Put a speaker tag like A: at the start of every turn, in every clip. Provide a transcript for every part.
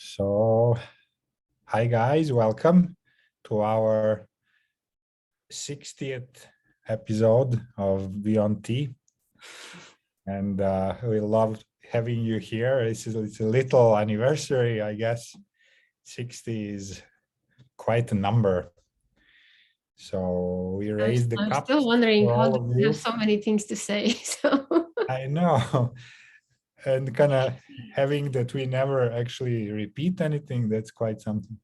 A: So, hi guys, welcome to our 60th episode of Beyond Tea. And we love having you here. It's a little anniversary, I guess. 60 is quite a number. So we raised the
B: I'm
A: cup
B: still wondering
A: for
B: how
A: all
B: do
A: of
B: you
A: you.
B: have so many things to say. So
A: I know. And kind of having that we never actually repeat anything, that's quite something.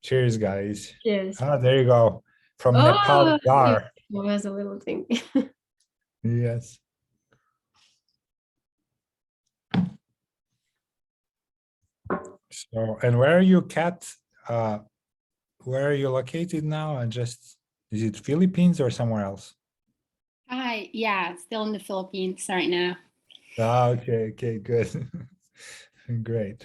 A: Cheers, guys.
B: yes.
A: Ah, there you go. From Nepal
B: Oh, it
A: Dar.
B: was a little thing.
A: Yes. So, and where are you, Kat? Where are you located now? And just, is it Philippines or somewhere else?
C: Hi, yeah, still in the Philippines right now.
A: Ah, okay, good. Great.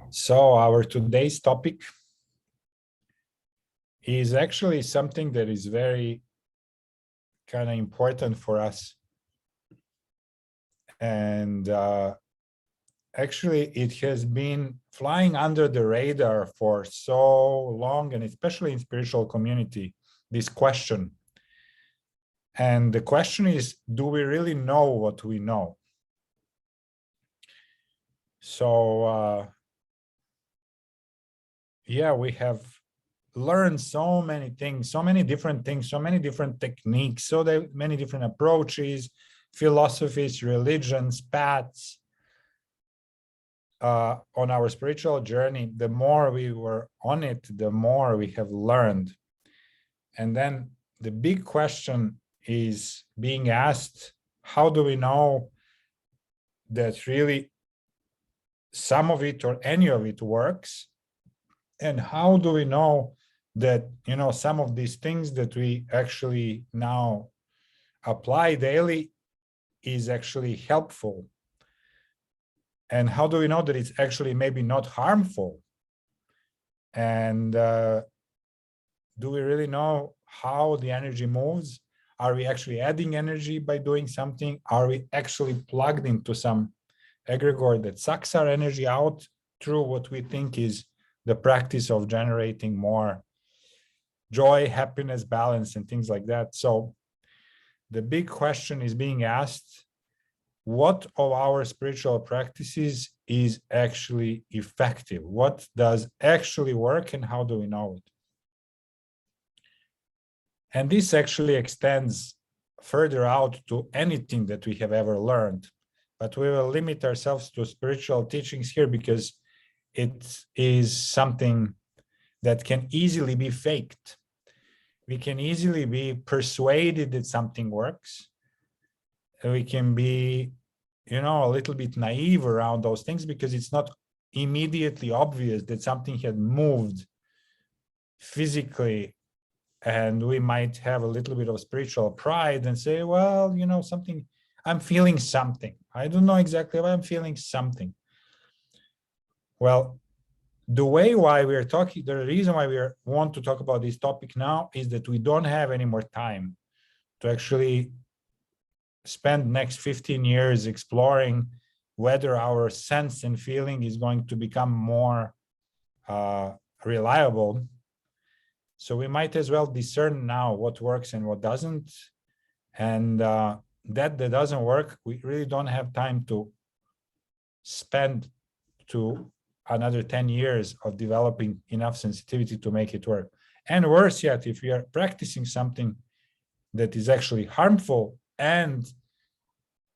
A: So our today's topic is actually something that is very kind of important for us. And actually, it has been flying under the radar for so long, and especially in spiritual community, this question. And the question is, do we really know what we know? So, yeah, we have learned so many things, so many different things, so many different techniques, many different approaches, philosophies, religions, paths, on our spiritual journey. The more we were on it, the more we have learned. And then the big question is being asked, how do we know that really some of it or any of it works? And how do we know that, some of these things that we actually now apply daily is actually helpful? And how do we know that it's actually maybe not harmful? And do we really know how the energy moves? Are we actually adding energy by doing something? Are we actually plugged into some egregore that sucks our energy out through what we think is the practice of generating more joy, happiness, balance, and things like that? So the big question is being asked, what of our spiritual practices is actually effective? What does actually work, and how do we know it? And this actually extends further out to anything that we have ever learned. But we will limit ourselves to spiritual teachings here because it is something that can easily be faked. We can easily be persuaded that something works. We can be, a little bit naive around those things because it's not immediately obvious that something had moved physically, and we might have a little bit of spiritual pride and say, well, something, I'm feeling something. I don't know exactly, but I'm feeling something. Well, the reason why we want to talk about this topic now is that we don't have any more time to actually spend next 15 years exploring whether our sense and feeling is going to become more reliable. So we might as well discern now what works and what doesn't. And that doesn't work, we really don't have time to spend to another 10 years of developing enough sensitivity to make it work. And worse yet, if we are practicing something that is actually harmful and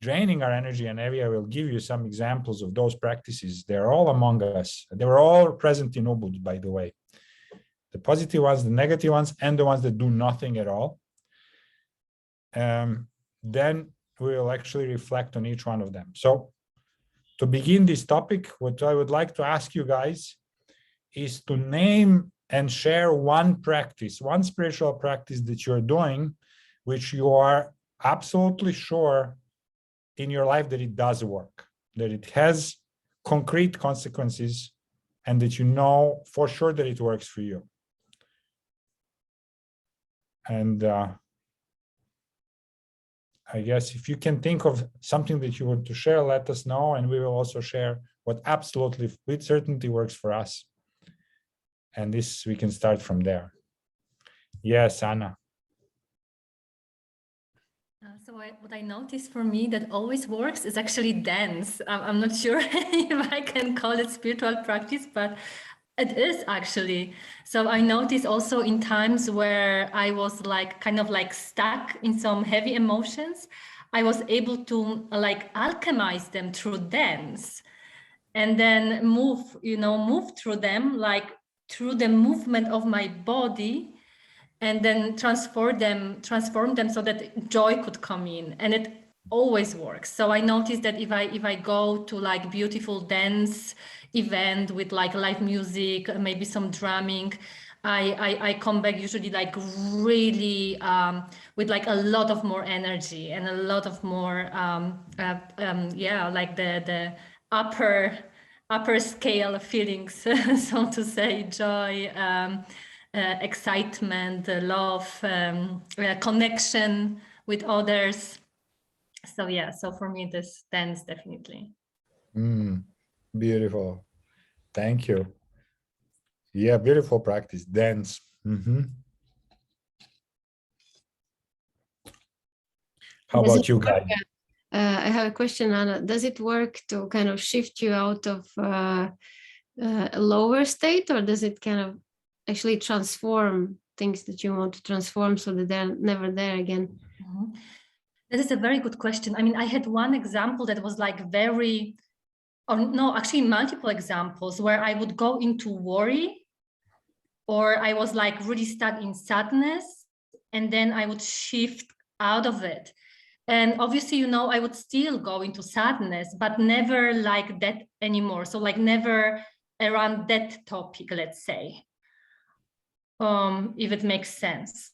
A: draining our energy and area, I will give you some examples of those practices. They're all among us. They were all present in Ubud, by the way. The positive ones, the negative ones, and the ones that do nothing at all. Then we will actually reflect on each one of them. So to begin this topic, what I would like to ask you guys is to name and share one practice, one spiritual practice that you're doing, which you are absolutely sure in your life that it does work, that it has concrete consequences, and that you know for sure that it works for you. And I guess if you can think of something that you want to share, let us know, and we will also share what absolutely with certainty works for us. And this, we can start from there. Yes, Anna.
D: What I noticed for me that always works is actually dance. I'm not sure if I can call it spiritual practice, but it is actually. So I noticed also in times where I was like kind of like stuck in some heavy emotions, I was able to like alchemize them through dance and then move through them like through the movement of my body, and then transform them so that joy could come in, and it always works. So I noticed that if I go to like beautiful dance event with like live music, maybe some drumming, I come back usually like really with like a lot of more energy and a lot of more like the upper scale feelings, so to say, joy, excitement, love, connection with others. So yeah, so for me, this dance definitely.
A: Beautiful. Thank you. Yeah, beautiful practice, dance. How
B: Does
A: about
B: it
A: you
B: work?
A: guys?
B: I have a question, Anna. Does it work to kind of shift you out of a lower state, or does it kind of actually transform things that you want to transform so that they're never there again?
D: That is a very good question. I mean, I had one example that was like actually multiple examples where I would go into worry, or I was like really stuck in sadness, and then I would shift out of it. And obviously, I would still go into sadness, but never like that anymore. So like never around that topic, let's say, if it makes sense.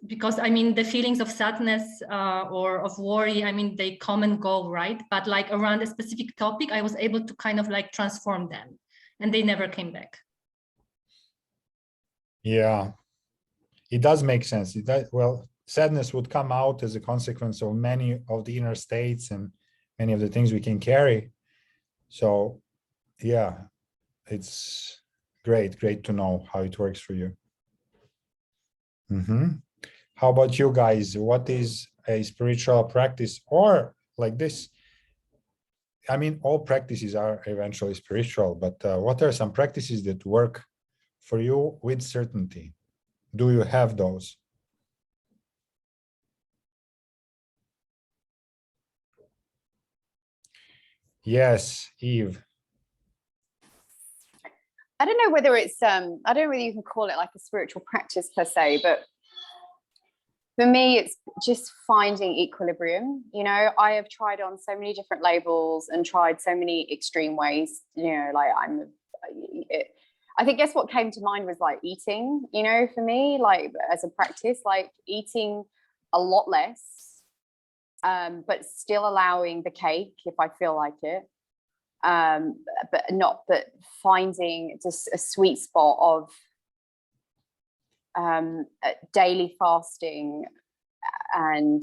D: Because I mean, the feelings of sadness or of worry, I mean, they come and go, right? But like around a specific topic, I was able to kind of like transform them, and they never came back.
A: Yeah, it does make sense. It does, well, sadness would come out as a consequence of many of the inner states and many of the things we can carry. So yeah, it's great to know how it works for you. How about you guys? What is a spiritual practice, or like this? I mean, all practices are eventually spiritual, but what are some practices that work for you with certainty? Do you have those? Yes, Eve.
E: I don't know whether it's I don't know whether you can call it like a spiritual practice per se, but for me it's just finding equilibrium. I have tried on so many different labels and tried so many extreme ways, like I think guess what came to mind was like eating, for me, like as a practice, like eating a lot less, but still allowing the cake if I feel like it, but finding just a sweet spot of daily fasting, and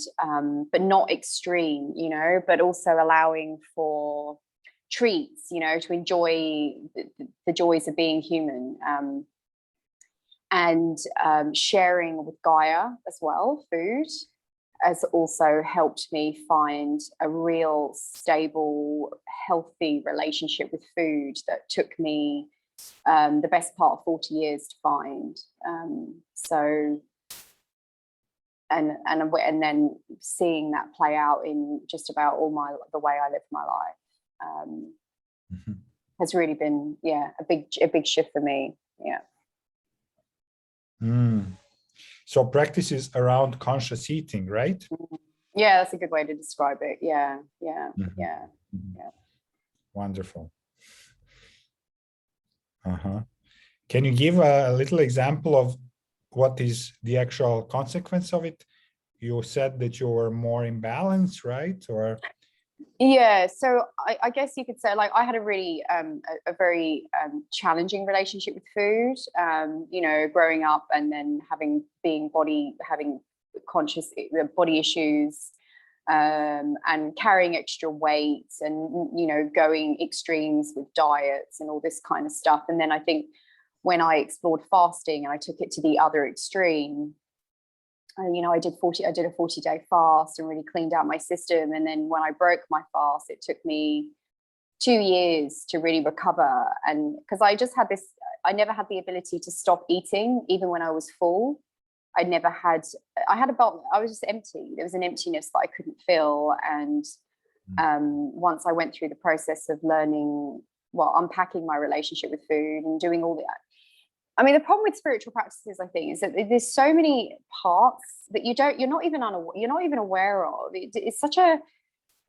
E: but not extreme, but also allowing for treats, to enjoy the joys of being human, and sharing with Gaia as well. Food has also helped me find a real stable, healthy relationship with food that took me the best part of 40 years to find. And then seeing that play out in just about the way I live my life has really been, a big shift for me.
A: So practices around conscious eating, right?
E: Yeah, that's a good way to describe it. Yeah.
A: Wonderful. Can you give a little example of what is the actual consequence of it? You said that you were more imbalanced, right? Or
E: yeah, so I guess you could say, like, I had a really a very challenging relationship with food, growing up, and then having conscious body issues, and carrying extra weight and, you know, going extremes with diets and all this kind of stuff. And then I think when I explored fasting and I took it to the other extreme, you know, I did a 40-day fast and really cleaned out my system. And then when I broke my fast, it took me 2 years to really recover. And because I just had this, I never had the ability to stop eating, even when I was full. I was just empty. There was an emptiness that I couldn't fill. And once I went through the process of learning, well, unpacking my relationship with food and doing all that. I mean, the problem with spiritual practices, I think, is that there's so many parts that you're not even aware of. It's such a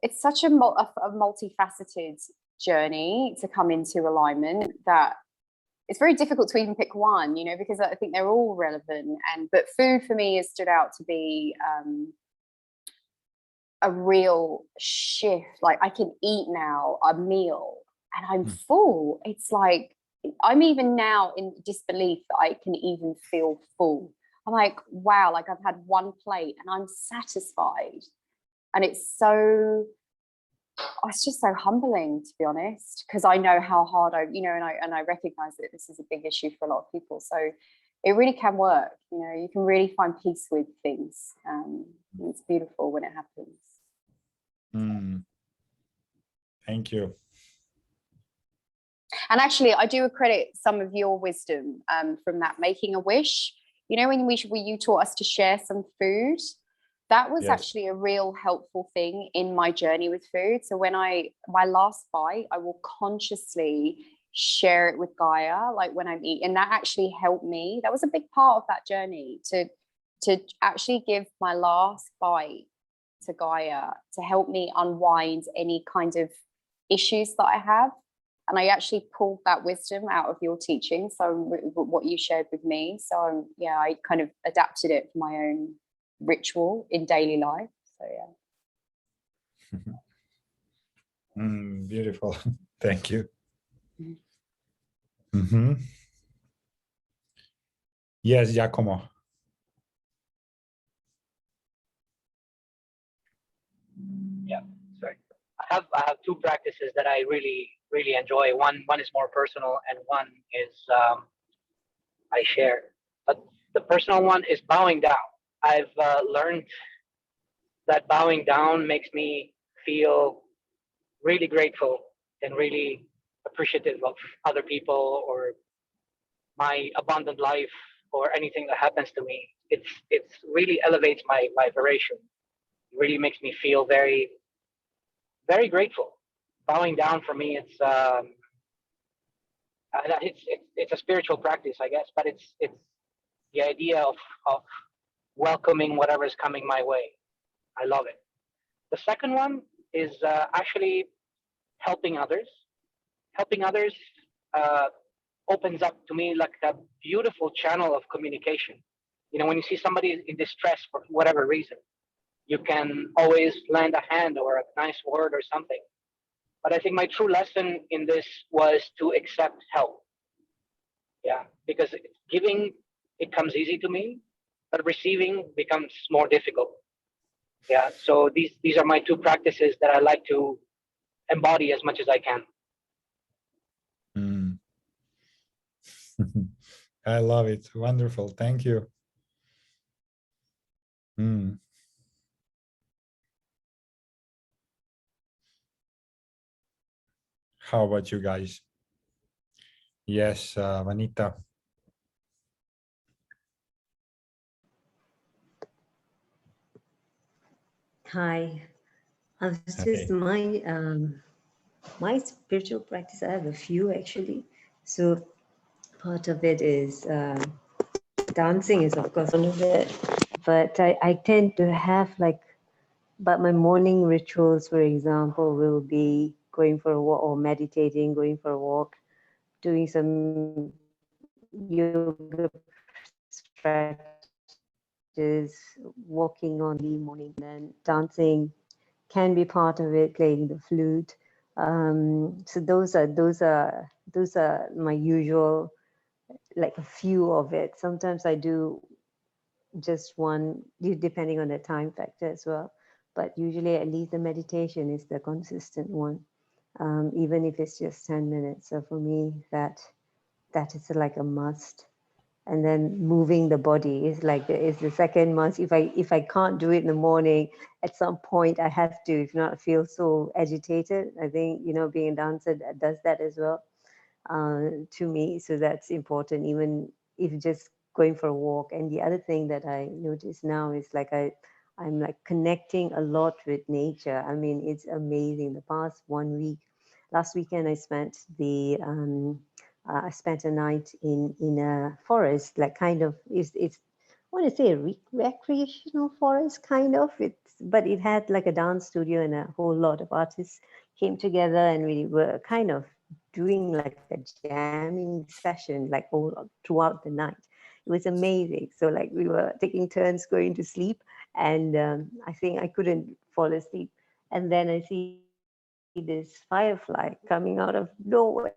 E: multifaceted journey to come into alignment that it's very difficult to even pick one, you know, because I think they're all relevant. But food for me has stood out to be a real shift. Like, I can eat now a meal and I'm full. It's like, I'm even now in disbelief that I can even feel full. I'm like, wow, like I've had one plate and I'm satisfied. And it's just so humbling, to be honest, because I know how hard and I recognize that this is a big issue for a lot of people. So it really can work. You know, you can really find peace with things. It's beautiful when it happens.
A: Thank you.
E: And actually, I do accredit some of your wisdom from that making a wish. You know, when you taught us to share some food, that was actually a real helpful thing in my journey with food. So when my last bite, I will consciously share it with Gaia, like when I'm eating. And that actually helped me. That was a big part of that journey, to actually give my last bite to Gaia to help me unwind any kind of issues that I have. And I actually pulled that wisdom out of your teaching, so what you shared with me. So I kind of adapted it for my own ritual in daily life. So
A: Beautiful. Thank you. Yes, Giacomo.
F: Yeah, sorry. I have two practices that I really enjoy. One is more personal, and one is I share. But the personal one is bowing down. I've learned that bowing down makes me feel really grateful and really appreciative of other people or my abundant life or anything that happens to me. It's really elevates my vibration. It really makes me feel very, very grateful. Bowing down for me, it's a spiritual practice, I guess, but it's the idea of welcoming whatever's coming my way. I love it. The second one is actually helping others. Helping others opens up to me like a beautiful channel of communication. You know, when you see somebody in distress for whatever reason, you can always lend a hand or a nice word or something. But I think my true lesson in this was to accept help. Yeah, because giving, it comes easy to me, but receiving becomes more difficult. Yeah, so these are my two practices that I like to embody as much as I can.
A: I love it. Wonderful. Thank you. How about you guys? Yes, Vanita.
G: Hi, I was just my spiritual practice. I have a few actually. So part of it is dancing is of course one of it, but I tend to have but my morning rituals, for example, will be going for a walk or meditating, going for a walk, doing some yoga practices, walking on the morning, then dancing can be part of it, playing the flute. So those are my usual, like a few of it. Sometimes I do just one, depending on the time factor as well. but usually at least the meditation is the consistent one, even if it's just 10 minutes. So for me, that is like a must. And then moving the body is the second must. If I can't do it in the morning, at some point I have to. If not, I feel so agitated. I think being a dancer does that as well, to me. So that's important, even if just going for a walk. And the other thing that I notice now is I'm like connecting a lot with nature. I mean, it's amazing. The past 1 week, last weekend, I spent a night in a forest, like kind of it's I want to say a recreational forest, kind of. But it had like a dance studio, and a whole lot of artists came together, and we were kind of doing like a jamming session like all throughout the night. It was amazing. So like we were taking turns going to sleep, and I think I couldn't fall asleep. And then I see this firefly coming out of nowhere.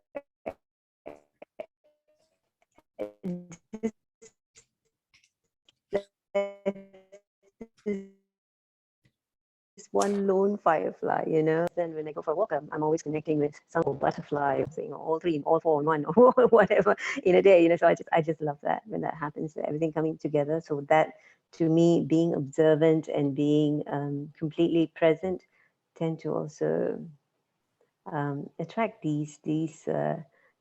G: This one lone firefly, Then when I go for a walk, I'm always connecting with some butterfly, all three, all four in one, or whatever in a day, So I just love that when that happens, everything coming together. So that, to me, being observant and being completely present tend to also attract these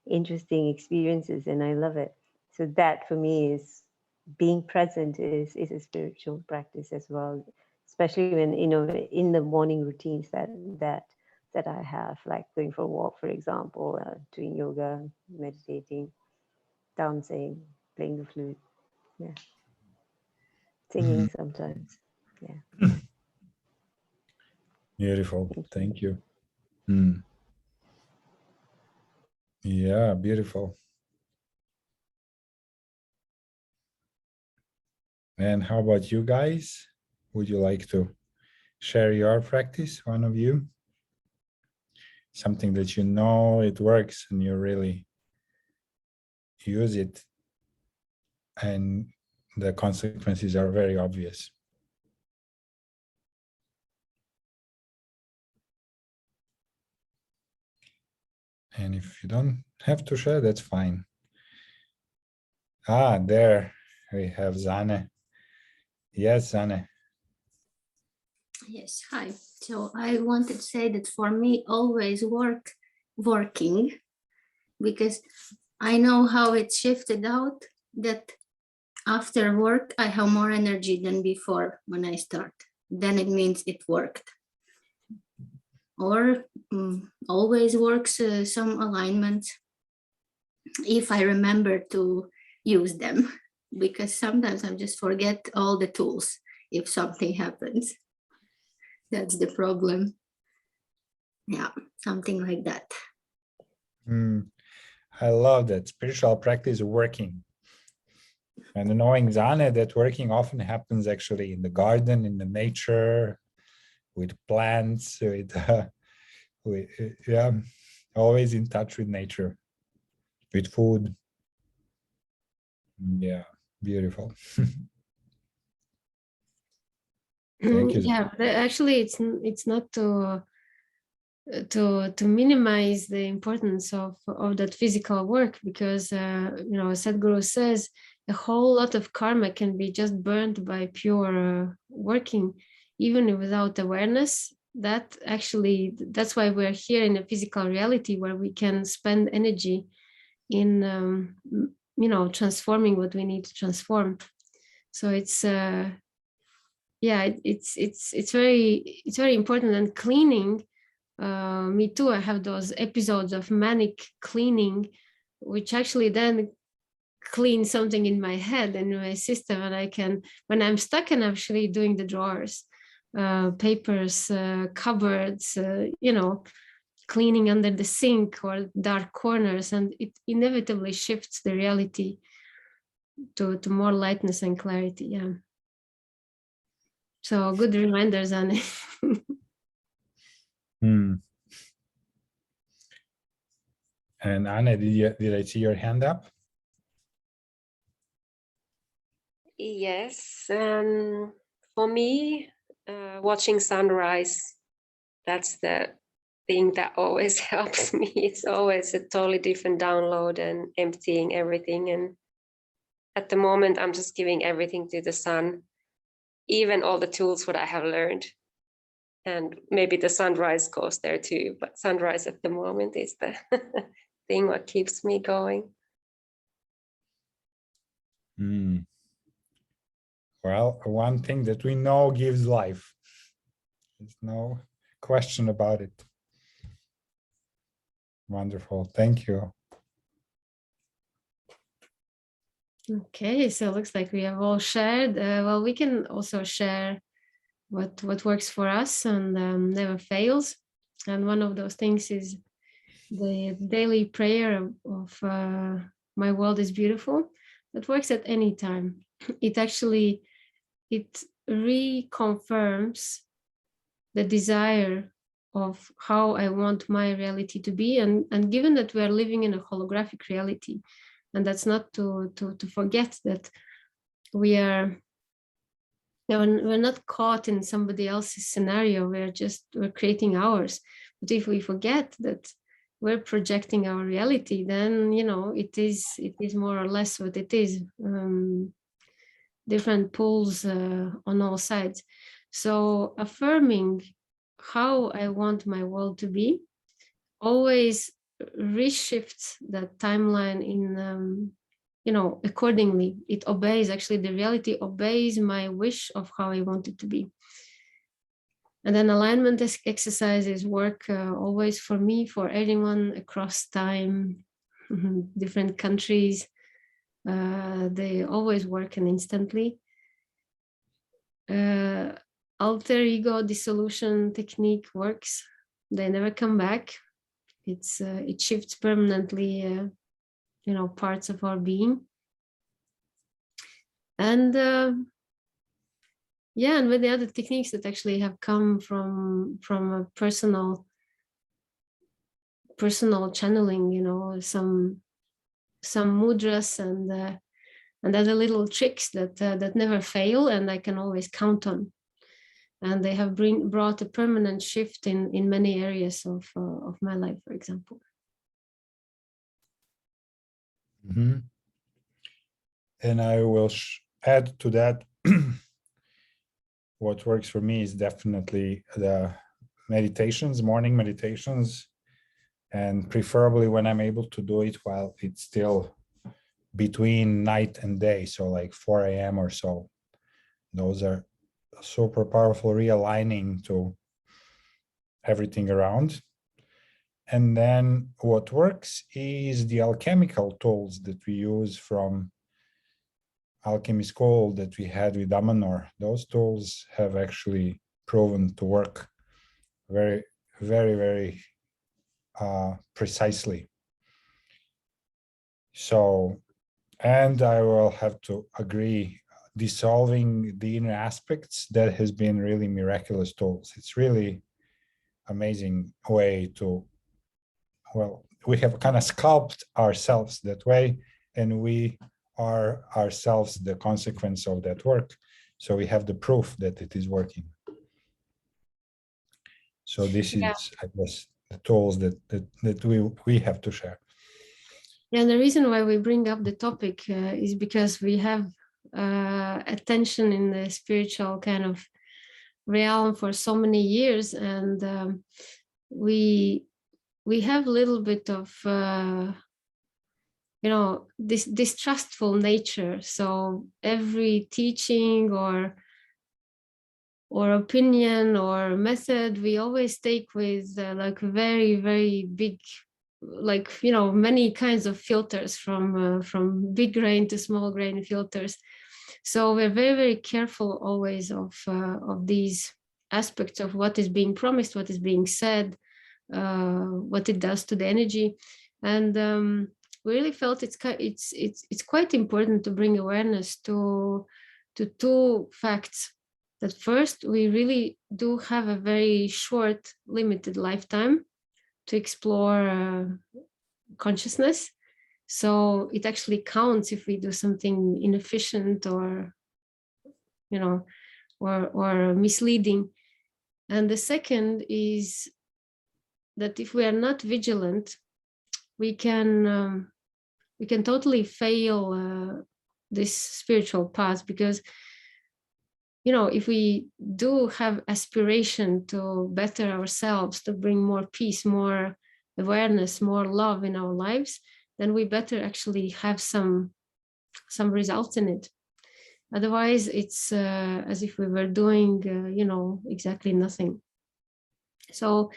G: interesting experiences, and I love it. So that for me is being present is a spiritual practice as well, especially when in the morning routines that I have, like going for a walk, for example, doing yoga, meditating, dancing, playing the flute, yeah, singing sometimes, yeah.
A: Beautiful. Thank you. Yeah, beautiful. And how about you guys? Would you like to share your practice, one of you? Something that it works and you really use it and the consequences are very obvious. And if you don't have to share, that's fine. There we have Zane. Yes, Zane.
B: Yes, hi. So I wanted to say that for me, always working, because I know how it shifted out, that after work, I have more energy than before when I start. Then it means it worked. Or always works some alignments if I remember to use them, because sometimes I just forget all the tools if something happens. That's the problem. Yeah, something like that.
A: I love that. Spiritual practice working. And knowing Zane, that working often happens actually in the garden, in the nature, with plants, yeah, always in touch with nature, with food. Yeah, beautiful. Thank you.
B: Yeah, actually, it's not to minimize the importance of that physical work, because Sadhguru says a whole lot of karma can be just burned by pure working, even without awareness. That's why we're here in a physical reality, where we can spend energy in transforming what we need to transform. So it's it's very important. And cleaning, me too, I have those episodes of manic cleaning, which actually then clean something in my head and in my system, and I can, when I'm stuck and actually doing the drawers, papers, cupboards, cleaning under the sink or dark corners, and it inevitably shifts the reality to more lightness and clarity. Yeah. So good reminders, Anne.
A: And Anna, did I see your hand up?
H: Yes. For me,
G: watching sunrise. That's the thing that always helps me. It's always a totally different download and emptying everything. And at the moment, I'm just giving everything to the sun, even all the tools what I have learned. And maybe the sunrise goes there too, but sunrise at the moment is the thing what keeps me going.
A: Well, one thing that we know gives life. There's no question about it. Wonderful. Thank you.
B: Okay, so it looks like we have all shared. Well, we can also share what works for us and never fails. And one of those things is the daily prayer of my world is beautiful. That works at any time. It actually, it reconfirms the desire of how I want my reality to be. And given that we are living in a holographic reality, and that's not to forget that we're not caught in somebody else's scenario. We're creating ours. But if we forget that we're projecting our reality, then it is more or less what it is. Different pulls on all sides. So affirming how I want my world to be always reshifts that timeline in accordingly. It obeys, actually the reality obeys my wish of how I want it to be. And then alignment exercises work always for me, for anyone across time, different countries. They always work and instantly. Alter ego dissolution technique works. They never come back. It shifts permanently parts of our being. And and with the other techniques that actually have come from a personal channeling, some mudras and other little tricks that never fail, and I can always count on. And they have brought a permanent shift in many areas of my life, for example.
A: And I will add to that. What works for me is definitely the meditations, morning meditations, and preferably when I'm able to do it while it's still between night and day, so like 4 a.m. or so. Those are super powerful, realigning to everything around. And then what works is the alchemical tools that we use from alchemy school that we had with Amanor. Those tools have actually proven to work very, very, very precisely. So, and I will have to agree, dissolving the inner aspects, that has been really miraculous tools. It's really amazing way to, well, we have kind of sculpted ourselves that way, and we are ourselves the consequence of that work. So we have the proof that it is working. So this is, I guess, the tools that we have to share.
B: Yeah, and the reason why we bring up the topic is because we have attention in the spiritual kind of realm for so many years, and we have a little bit of this distrustful nature. So every teaching or opinion or method we always take with like very, very big, like many kinds of filters, from big grain to small grain filters. So we're very, very careful always of these aspects of what is being promised, what is being said, what it does to the energy. And we really felt it's quite important to bring awareness to two facts. That first, we really do have a very short, limited lifetime to explore consciousness. So it actually counts if we do something inefficient or or misleading. And the second is that if we are not vigilant, we can totally fail this spiritual path, because if we do have aspiration to better ourselves, to bring more peace, more awareness, more love in our lives, then we better actually have some results in it. Otherwise, it's as if we were doing, exactly nothing. So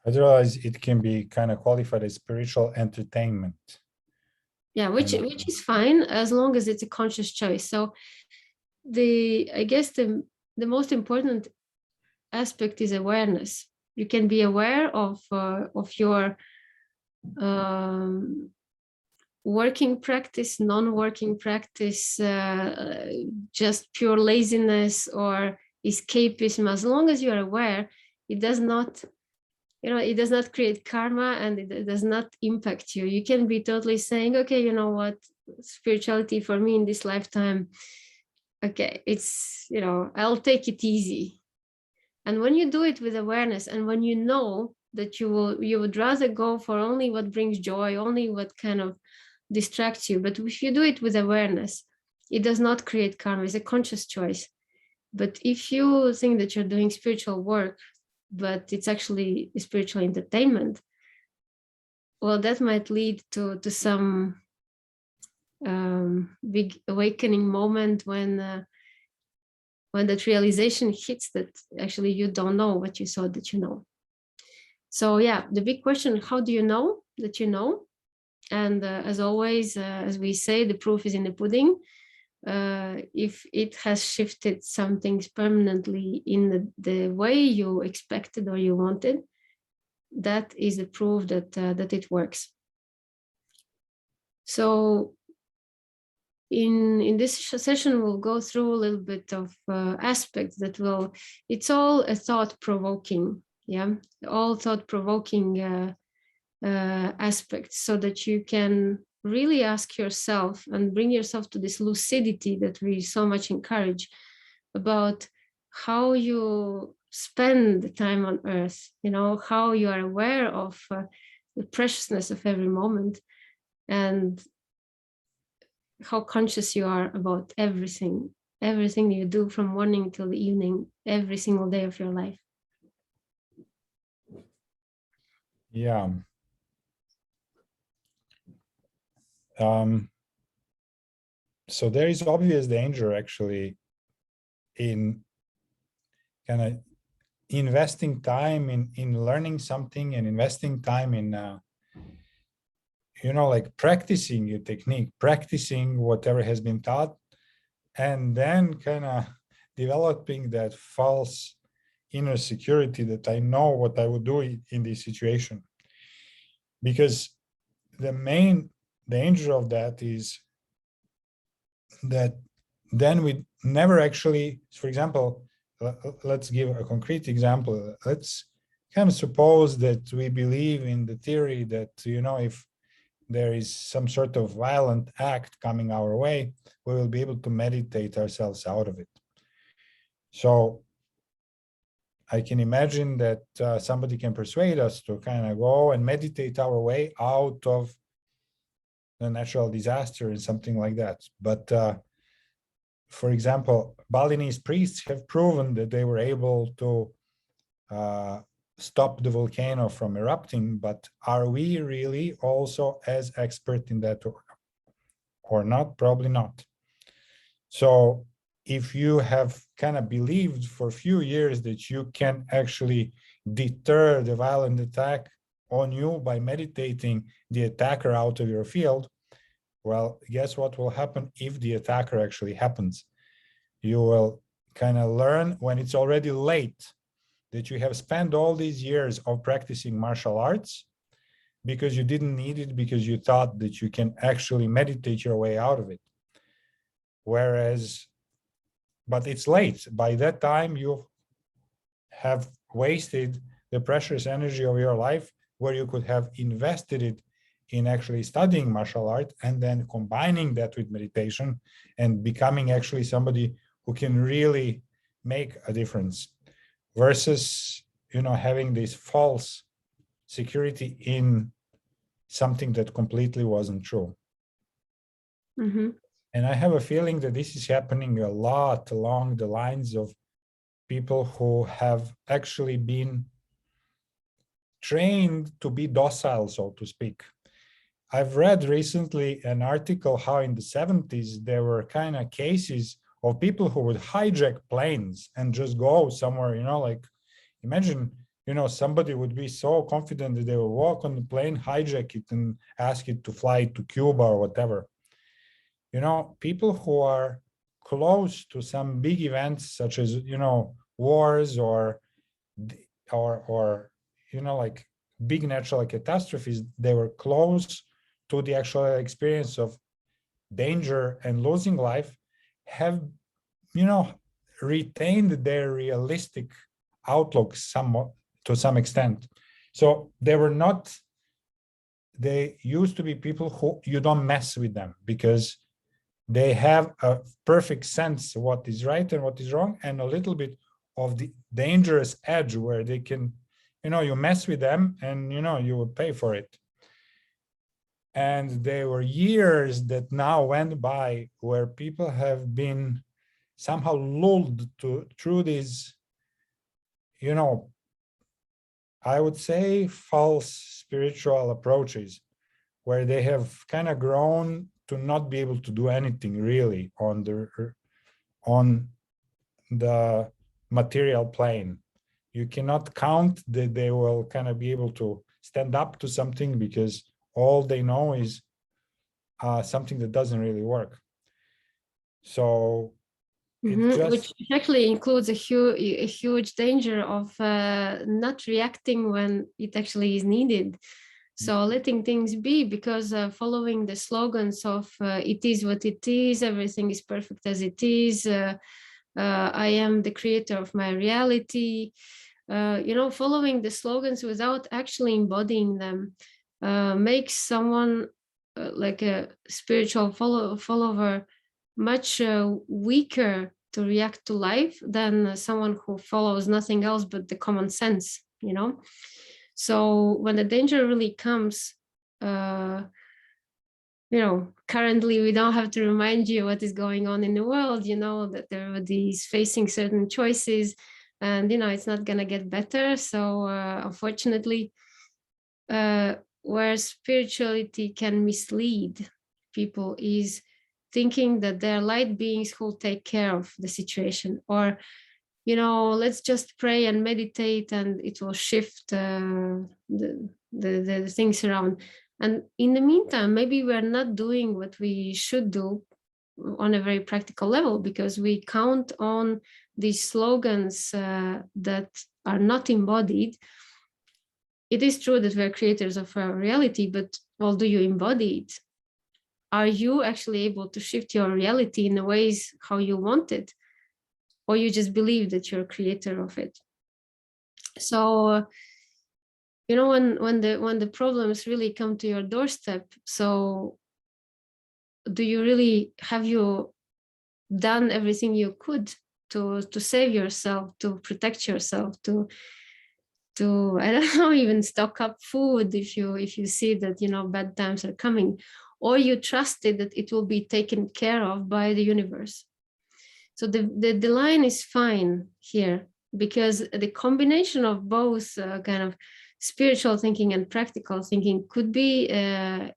A: Otherwise, it can be kind of qualified as spiritual entertainment.
B: yeah, which is fine as long as it's a conscious choice. So I guess the most important aspect is awareness. You can be aware of your working practice, non-working practice, just pure laziness or escapism. As long as you are aware, it does not create karma, and it does not impact you. You can be totally saying, okay, you know what, spirituality for me in this lifetime, okay, it's, I'll take it easy. And when you do it with awareness, and when you know that you would rather go for only what brings joy, only what kind of distracts you, but if you do it with awareness, it does not create karma. It's a conscious choice. But if you think that you're doing spiritual work, but it's actually a spiritual entertainment, well, that might lead to some big awakening moment when that realization hits that actually you don't know what you thought that you know. So yeah, the big question, how do you know that you know? And as always, as we say, the proof is in the pudding. If it has shifted some things permanently in the way you expected or you wanted, that is the proof that it works. So in this session, we'll go through a little bit of aspects that it's all a thought-provoking, all thought-provoking aspects, so that you can really ask yourself and bring yourself to this lucidity that we so much encourage about how you spend the time on earth, how you are aware of the preciousness of every moment, and how conscious you are about everything you do from morning till the evening, every single day of your life.
A: Yeah. So there is obvious danger actually in kind of investing time in learning something and investing time in like practicing your technique, practicing whatever has been taught, and then kind of developing that false inner security that I know what I would do in this situation. Because the main danger of that is that then we never actually, for example, let's give a concrete example. Let's kind of suppose that we believe in the theory that, if there is some sort of violent act coming our way, we will be able to meditate ourselves out of it. So I can imagine that somebody can persuade us to kind of go and meditate our way out of a natural disaster and something like that. But for example, Balinese priests have proven that they were able to stop the volcano from erupting, but are we really also as expert in that or not? Probably not. So if you have kind of believed for a few years that you can actually deter the violent attack on you by meditating the attacker out of your field, well, guess what will happen if the attacker actually happens? You will kind of learn when it's already late that you have spent all these years of practicing martial arts because you didn't need it, because you thought that you can actually meditate your way out of it. But it's late. By that time, you have wasted the precious energy of your life where you could have invested it in actually studying martial art and then combining that with meditation and becoming actually somebody who can really make a difference versus, having this false security in something that completely wasn't true.
B: Mm-hmm.
A: And I have a feeling that this is happening a lot along the lines of people who have actually been trained to be docile, so to speak. I've read recently an article how in the 70s there were kind of cases of people who would hijack planes and just go somewhere, like imagine, somebody would be so confident that they will walk on the plane, hijack it and ask it to fly to Cuba or whatever. People who are close to some big events such as, wars or like big natural catastrophes, they were close to the actual experience of danger and losing life, have, retained their realistic outlook somewhat to some extent. So they used to be people who you don't mess with them because they have a perfect sense of what is right and what is wrong, and a little bit of the dangerous edge where they can, you mess with them and, you will pay for it. And there were years that now went by where people have been somehow lulled through these, I would say false spiritual approaches, where they have kind of grown to not be able to do anything really on the material plane. You cannot count that they will kind of be able to stand up to something because all they know is something that doesn't really work. So
B: Which actually includes a huge danger of not reacting when it actually is needed. So letting things be, because following the slogans of it is what it is, everything is perfect as it is, I am the creator of my reality, following the slogans without actually embodying them makes someone like a spiritual follower much weaker to react to life than someone who follows nothing else but the common sense, So when the danger really comes, currently we don't have to remind you what is going on in the world, that everybody is facing certain choices and, it's not going to get better. So unfortunately, where spirituality can mislead people is thinking that they're light beings who will take care of the situation, or let's just pray and meditate and it will shift the things around. And in the meantime, maybe we're not doing what we should do on a very practical level, because we count on these slogans that are not embodied. It is true that we're creators of our reality, but well, do you embody it? Are you actually able to shift your reality in the ways how you want it? Or you just believe that you're a creator of it? So, when the problems really come to your doorstep, so have you done everything you could to save yourself, to protect yourself, to I don't know, even stock up food if you see that bad times are coming, or you trusted that it will be taken care of by the universe? So the line is fine here, because the combination of both kind of spiritual thinking and practical thinking could be a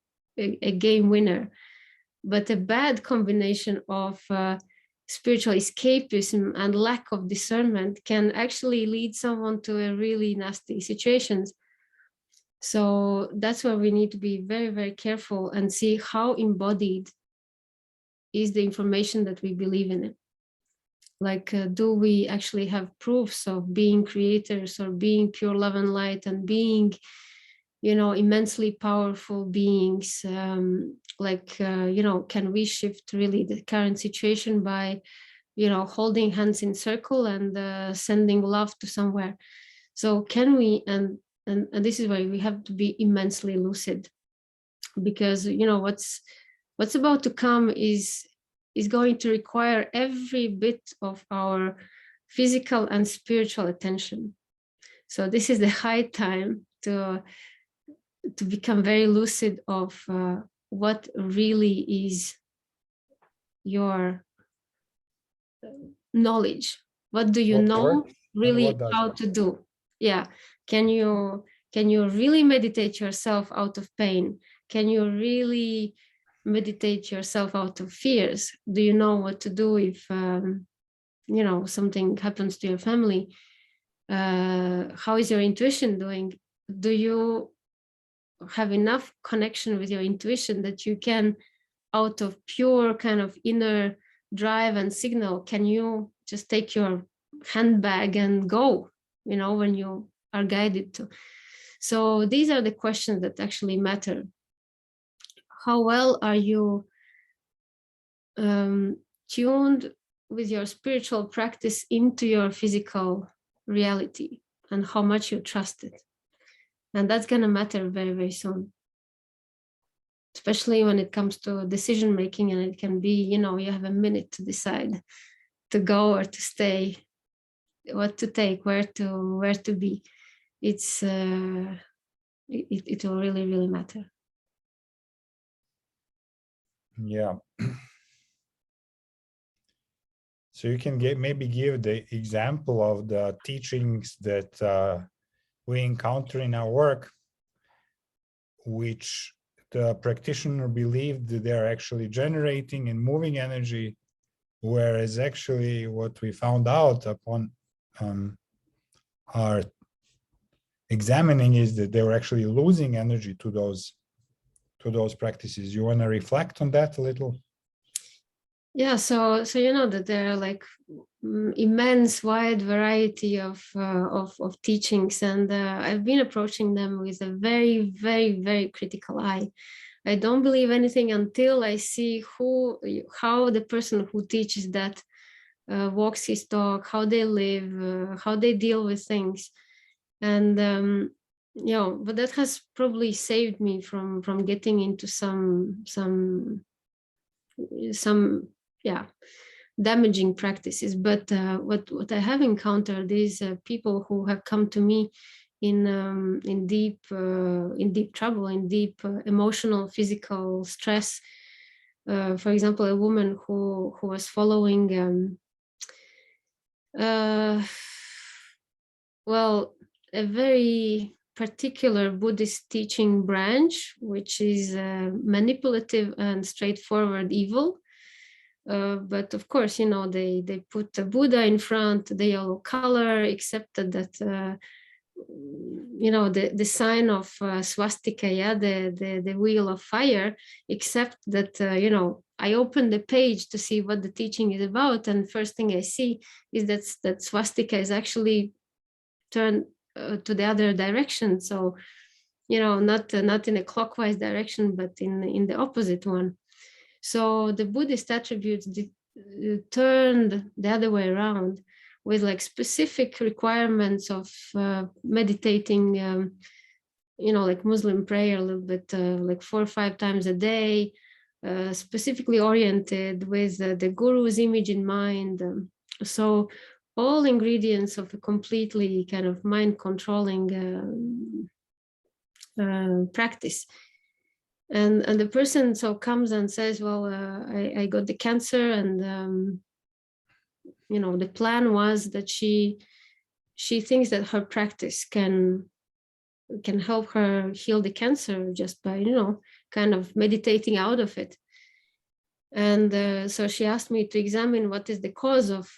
B: game winner. But a bad combination of spiritual escapism and lack of discernment can actually lead someone to a really nasty situations. So that's where we need to be very, very careful and see how embodied is the information that we believe in it. Like, do we actually have proofs of being creators or being pure love and light and being, immensely powerful beings? Can we shift really the current situation by, holding hands in circle and sending love to somewhere? So can we, and this is why we have to be immensely lucid, because, what's about to come is going to require every bit of our physical and spiritual attention. So this is the high time to become very lucid of what really is your knowledge. What do you
A: What
B: know
A: works and
B: really
A: what doesn't.
B: how to do? Yeah. Can you really meditate yourself out of pain? Can you really meditate yourself out of fears? Do you know what to do if you know, something happens to your family? How is your intuition doing? Do you have enough connection with your intuition that you can, out of pure kind of inner drive and signal, can you just take your handbag and go, you know, when you are guided to? So these are the questions that actually matter. How well are you tuned with your spiritual practice into your physical reality, and how much you trust it? And that's going to matter very, very soon, especially when it comes to decision making. And it can be, you know, you have a minute to decide to go or to stay, what to take, where to be. It's it will really, really matter.
A: Yeah. So you can maybe give the example of the teachings that we encounter in our work, which the practitioner believed that they're actually generating and moving energy, whereas actually what we found out upon our examining is that they were actually losing energy to those practices. You want to reflect on that a little?
B: Yeah, so you know that there are like immense wide variety of teachings, and I've been approaching them with a very, very, very critical eye. I don't believe anything until I see how the person who teaches that walks his talk, how they live, how they deal with things. And you know, but that has probably saved me from getting into some yeah, damaging practices. But what I have encountered is people who have come to me in deep trouble, in deep emotional, physical stress. For example, a woman who was following well, a very particular Buddhist teaching branch, which is manipulative and straightforward evil. But of course, you know, they put the Buddha in front, the yellow color, accepted that, you know, the sign of swastika, yeah, the wheel of fire, except that, you know, I opened the page to see what the teaching is about, and first thing I see is that swastika is actually turned to the other direction. So, you know, not in a clockwise direction, but in the opposite one. So the Buddhist attributes turned the other way around, with like specific requirements of meditating, you know, like Muslim prayer a little bit, like 4 or 5 times a day, specifically oriented with the guru's image in mind. So all ingredients of a completely kind of mind controlling practice. And the person so comes and says, well, I got the cancer, and you know, the plan was that she thinks that her practice can help her heal the cancer just by, you know, kind of meditating out of it. And so she asked me to examine what is the cause of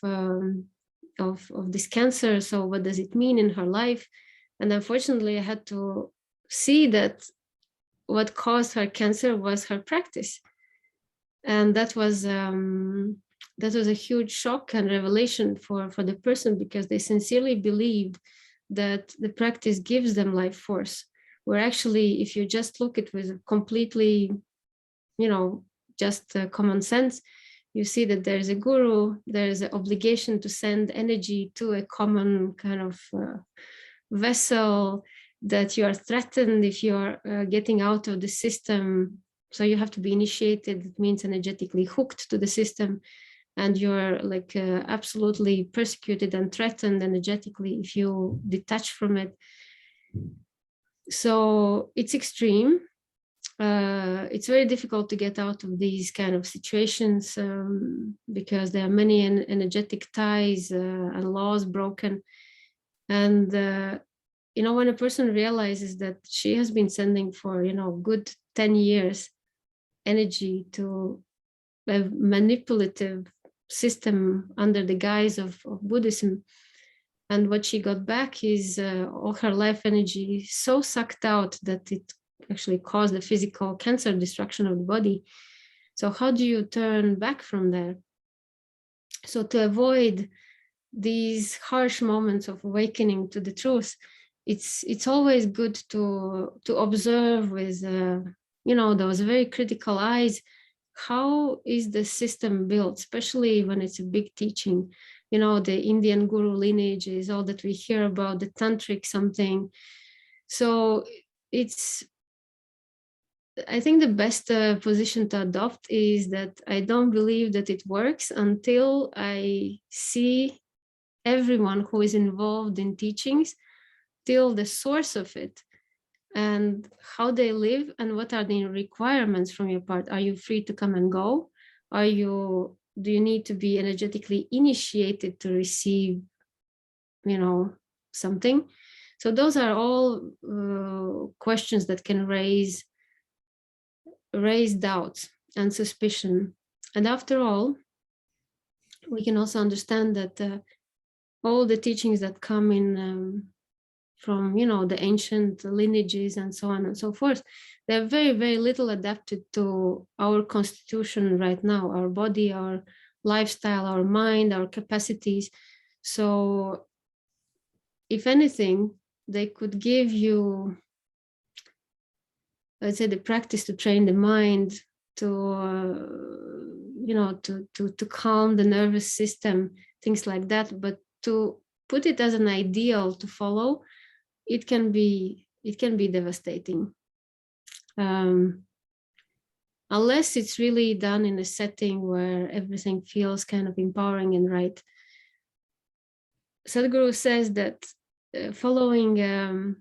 B: this cancer. So what does it mean in her life? And unfortunately, I had to see that what caused her cancer was her practice. And that was a huge shock and revelation for the person, because they sincerely believed that the practice gives them life force, where actually, if you just look at it with completely, you know, just common sense, you see that there's a guru, there's an obligation to send energy to a common kind of vessel, that you are threatened if you are getting out of the system. So you have to be initiated. It means energetically hooked to the system. and you're like absolutely persecuted and threatened energetically if you detach from it. So it's extreme. It's very difficult to get out of these kind of situations because there are many energetic ties and laws broken. And when a person realizes that she has been sending for good 10 years energy to a manipulative system under the guise of Buddhism, and what she got back is all her life energy so sucked out that it actually caused the physical cancer destruction of the body. So how do you turn back from there? So to avoid these harsh moments of awakening to the truth, it's always good to observe with those very critical eyes. How is the system built, especially when it's a big teaching? The Indian guru lineage is all that we hear about, the tantric something. So I think the best position to adopt is that I don't believe that it works until I see everyone who is involved in teachings till the source of it and how they live and what are the requirements from your part. Are you free to come and go? Do you need to be energetically initiated to receive, something? So those are all questions that can raise doubts and suspicion. And after all, we can also understand that all the teachings that come in from the ancient lineages and so on and so forth, they're very, very little adapted to our constitution right now, our body, our lifestyle, our mind, our capacities. So if anything, they could give you, let's say, the practice to train the mind to calm the nervous system, things like that. But to put it as an ideal to follow, it can be devastating, unless it's really done in a setting where everything feels kind of empowering and right. Sadhguru says that following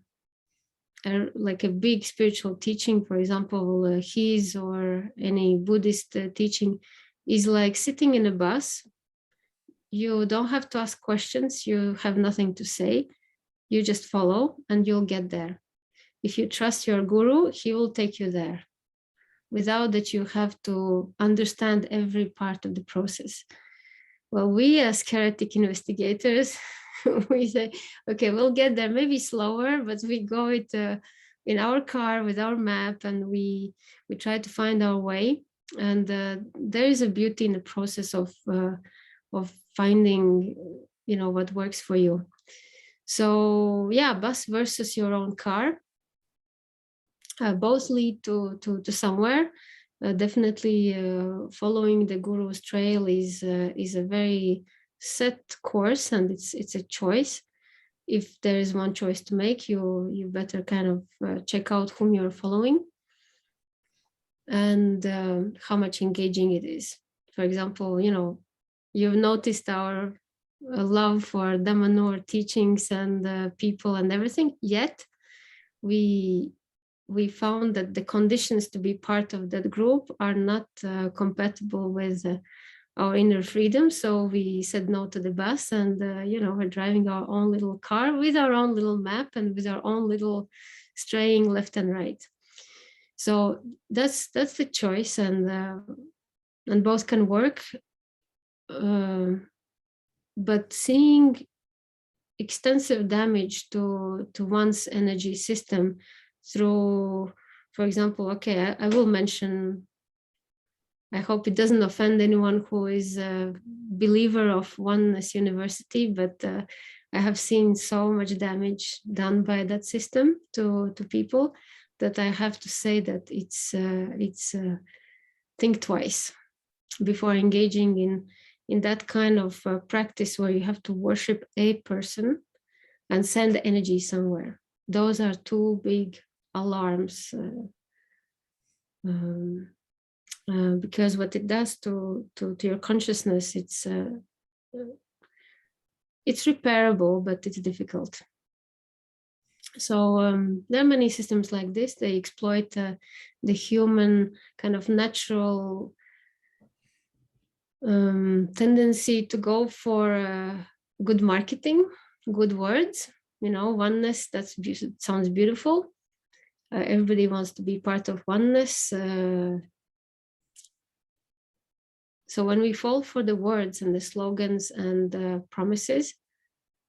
B: like a big spiritual teaching, for example, his or any Buddhist teaching, is like sitting in a bus. You don't have to ask questions. You have nothing to say. You just follow and you'll get there. If you trust your guru, he will take you there without that you have to understand every part of the process. Well, we as charismatic investigators, we say, okay, we'll get there maybe slower, but we go it in our car with our map and we try to find our way. And there is a beauty in the process of finding, what works for you. So yeah, bus versus your own car, both lead to somewhere. Definitely following the guru's trail is a very set course, and it's a choice. If there is one choice to make, you better kind of check out whom you're following and how much engaging it is. For example, you've noticed our love for Damanur teachings and people and everything, yet we found that the conditions to be part of that group are not compatible with our inner freedom. So we said no to the bus, and we're driving our own little car with our own little map and with our own little straying left and right. So that's the choice, and both can work. But seeing extensive damage to one's energy system through, for example, okay, I will mention, I hope it doesn't offend anyone who is a believer of Oneness University, but I have seen so much damage done by that system to people that I have to say that it's think twice before engaging in that kind of practice where you have to worship a person and send energy somewhere. Those are two big alarms because what it does to your consciousness, it's repairable, but it's difficult. So there are many systems like this. They exploit the human kind of natural tendency to go for good marketing, good words, oneness. Sounds beautiful. Everybody wants to be part of oneness. So when we fall for the words and the slogans and the promises,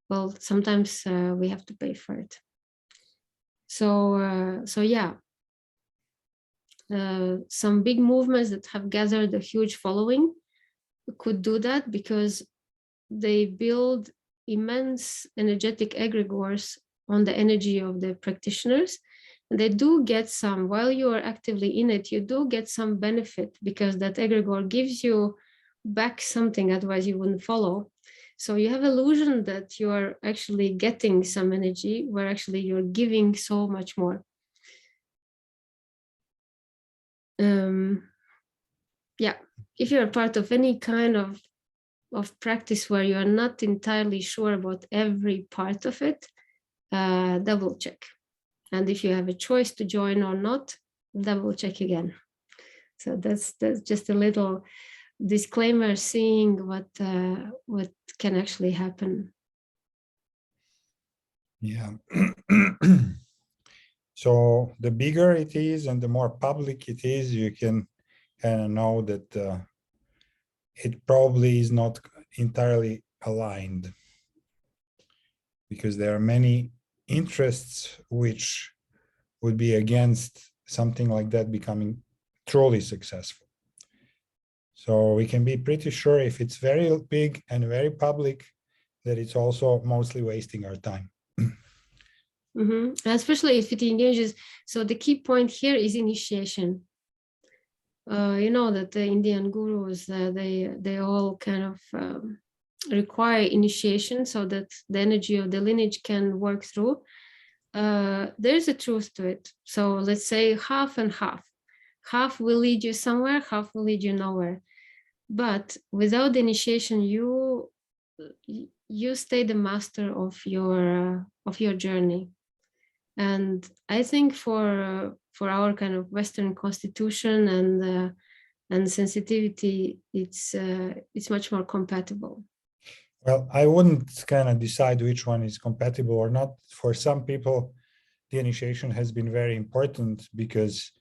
B: well, sometimes we have to pay for it. So yeah, some big movements that have gathered a huge following could do that because they build immense energetic egregores on the energy of the practitioners. And they do get some, while you are actively in it, you do get some benefit because that egregore gives you back something, otherwise you wouldn't follow. So you have illusion that you are actually getting some energy where actually you're giving so much more. Yeah, if you're part of any kind of practice where you're not entirely sure about every part of it, double check. And if you have a choice to join or not, double check again. So that's just a little disclaimer, seeing what can actually happen.
A: Yeah. So the bigger it is and the more public it is, you can kind of know that it probably is not entirely aligned, because there are many interests which would be against something like that becoming truly successful. So we can be pretty sure if it's very big and very public, that it's also mostly wasting our time.
B: Especially if it engages. So the key point here is initiation. You know that the Indian gurus, they all kind of require initiation so that the energy of the lineage can work through. There's a truth to it. So let's say half and half. Half will lead you somewhere, half will lead you nowhere. But without the initiation, you stay the master of your journey. And I think for our kind of Western constitution and sensitivity, it's much more compatible.
A: Well, I wouldn't kind of decide which one is compatible or not. For some people, the initiation has been very important, because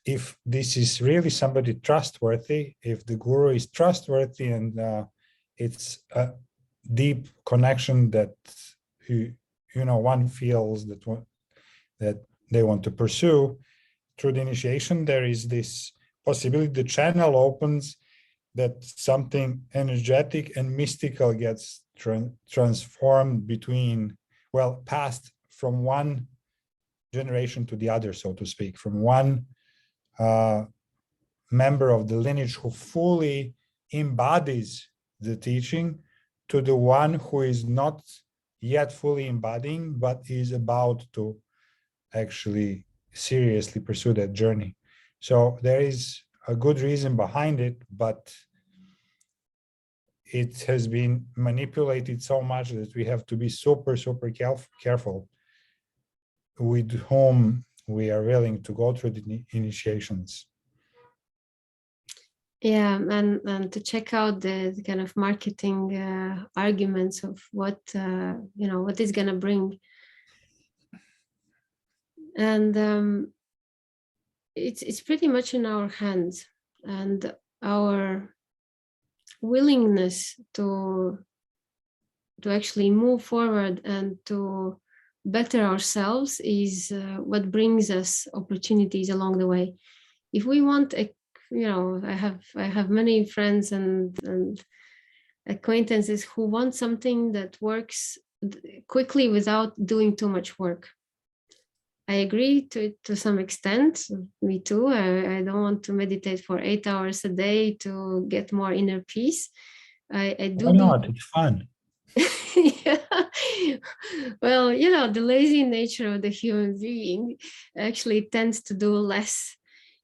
A: if this is really somebody trustworthy, if the guru is trustworthy and it's a deep connection that one feels that they want to pursue through the initiation, there is this possibility the channel opens, that something energetic and mystical gets transformed passed from one generation to the other, so to speak, from one member of the lineage who fully embodies the teaching to the one who is not yet fully embodying, but is about to actually seriously pursue that journey. So there is a good reason behind it, but it has been manipulated so much that we have to be super, super careful with whom we are willing to go through the initiations.
B: Yeah, and to check out the kind of marketing arguments of what what is going to bring. And it's pretty much in our hands, and our willingness to actually move forward and to better ourselves is what brings us opportunities along the way. If we want I have many friends and acquaintances who want something that works quickly without doing too much work. I agree to some extent. Me too. I don't want to meditate for 8 hours a day to get more inner peace. I do.
A: Why not? It's fun.
B: Yeah. Well, the lazy nature of the human being actually tends to do less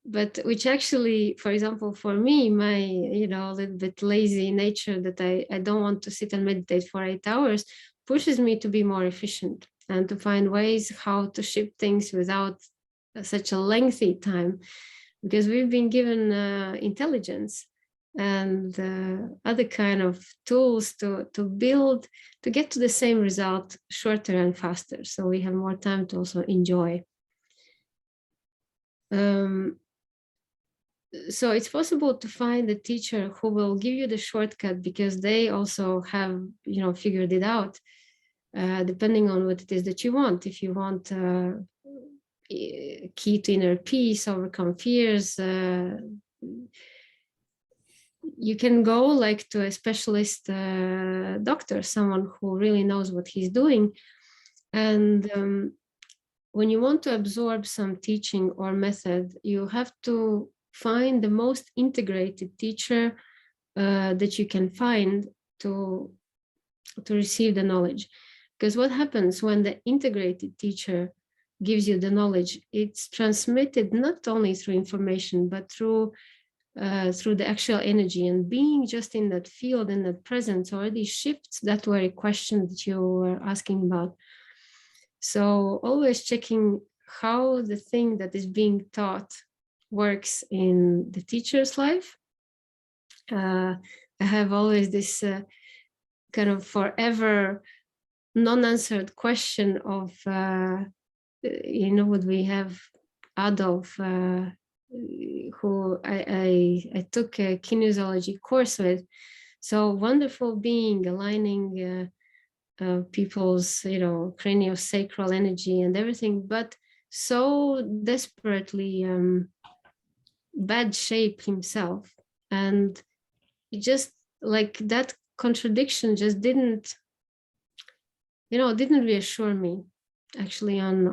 B: but which actually, for example, for me, my, you know, a little bit lazy nature that I don't want to sit and meditate for 8 hours pushes me to be more efficient and to find ways how to ship things without such a lengthy time, because we've been given intelligence and other kind of tools to build, to get to the same result shorter and faster. So we have more time to also enjoy. So it's possible to find a teacher who will give you the shortcut because they also have, you know, figured it out, depending on what it is that you want. If you want key to inner peace, overcome fears, you can go like to a specialist doctor, someone who really knows what he's doing. And when you want to absorb some teaching or method, you have to find the most integrated teacher that you can find to receive the knowledge. Because what happens when the integrated teacher gives you the knowledge, it's transmitted not only through information, but through the actual energy, and being just in that field, in that presence, already shifts that very question that you were asking about. So always checking how the thing that is being taught works in the teacher's life. I have always this kind of forever non-answered question of, you know, what we have Adolf, who I took a kinesiology course with. So wonderful being, aligning people's, you know, craniosacral energy and everything, but so desperately bad shape himself. And just like that contradiction just didn't, you know, didn't reassure me actually on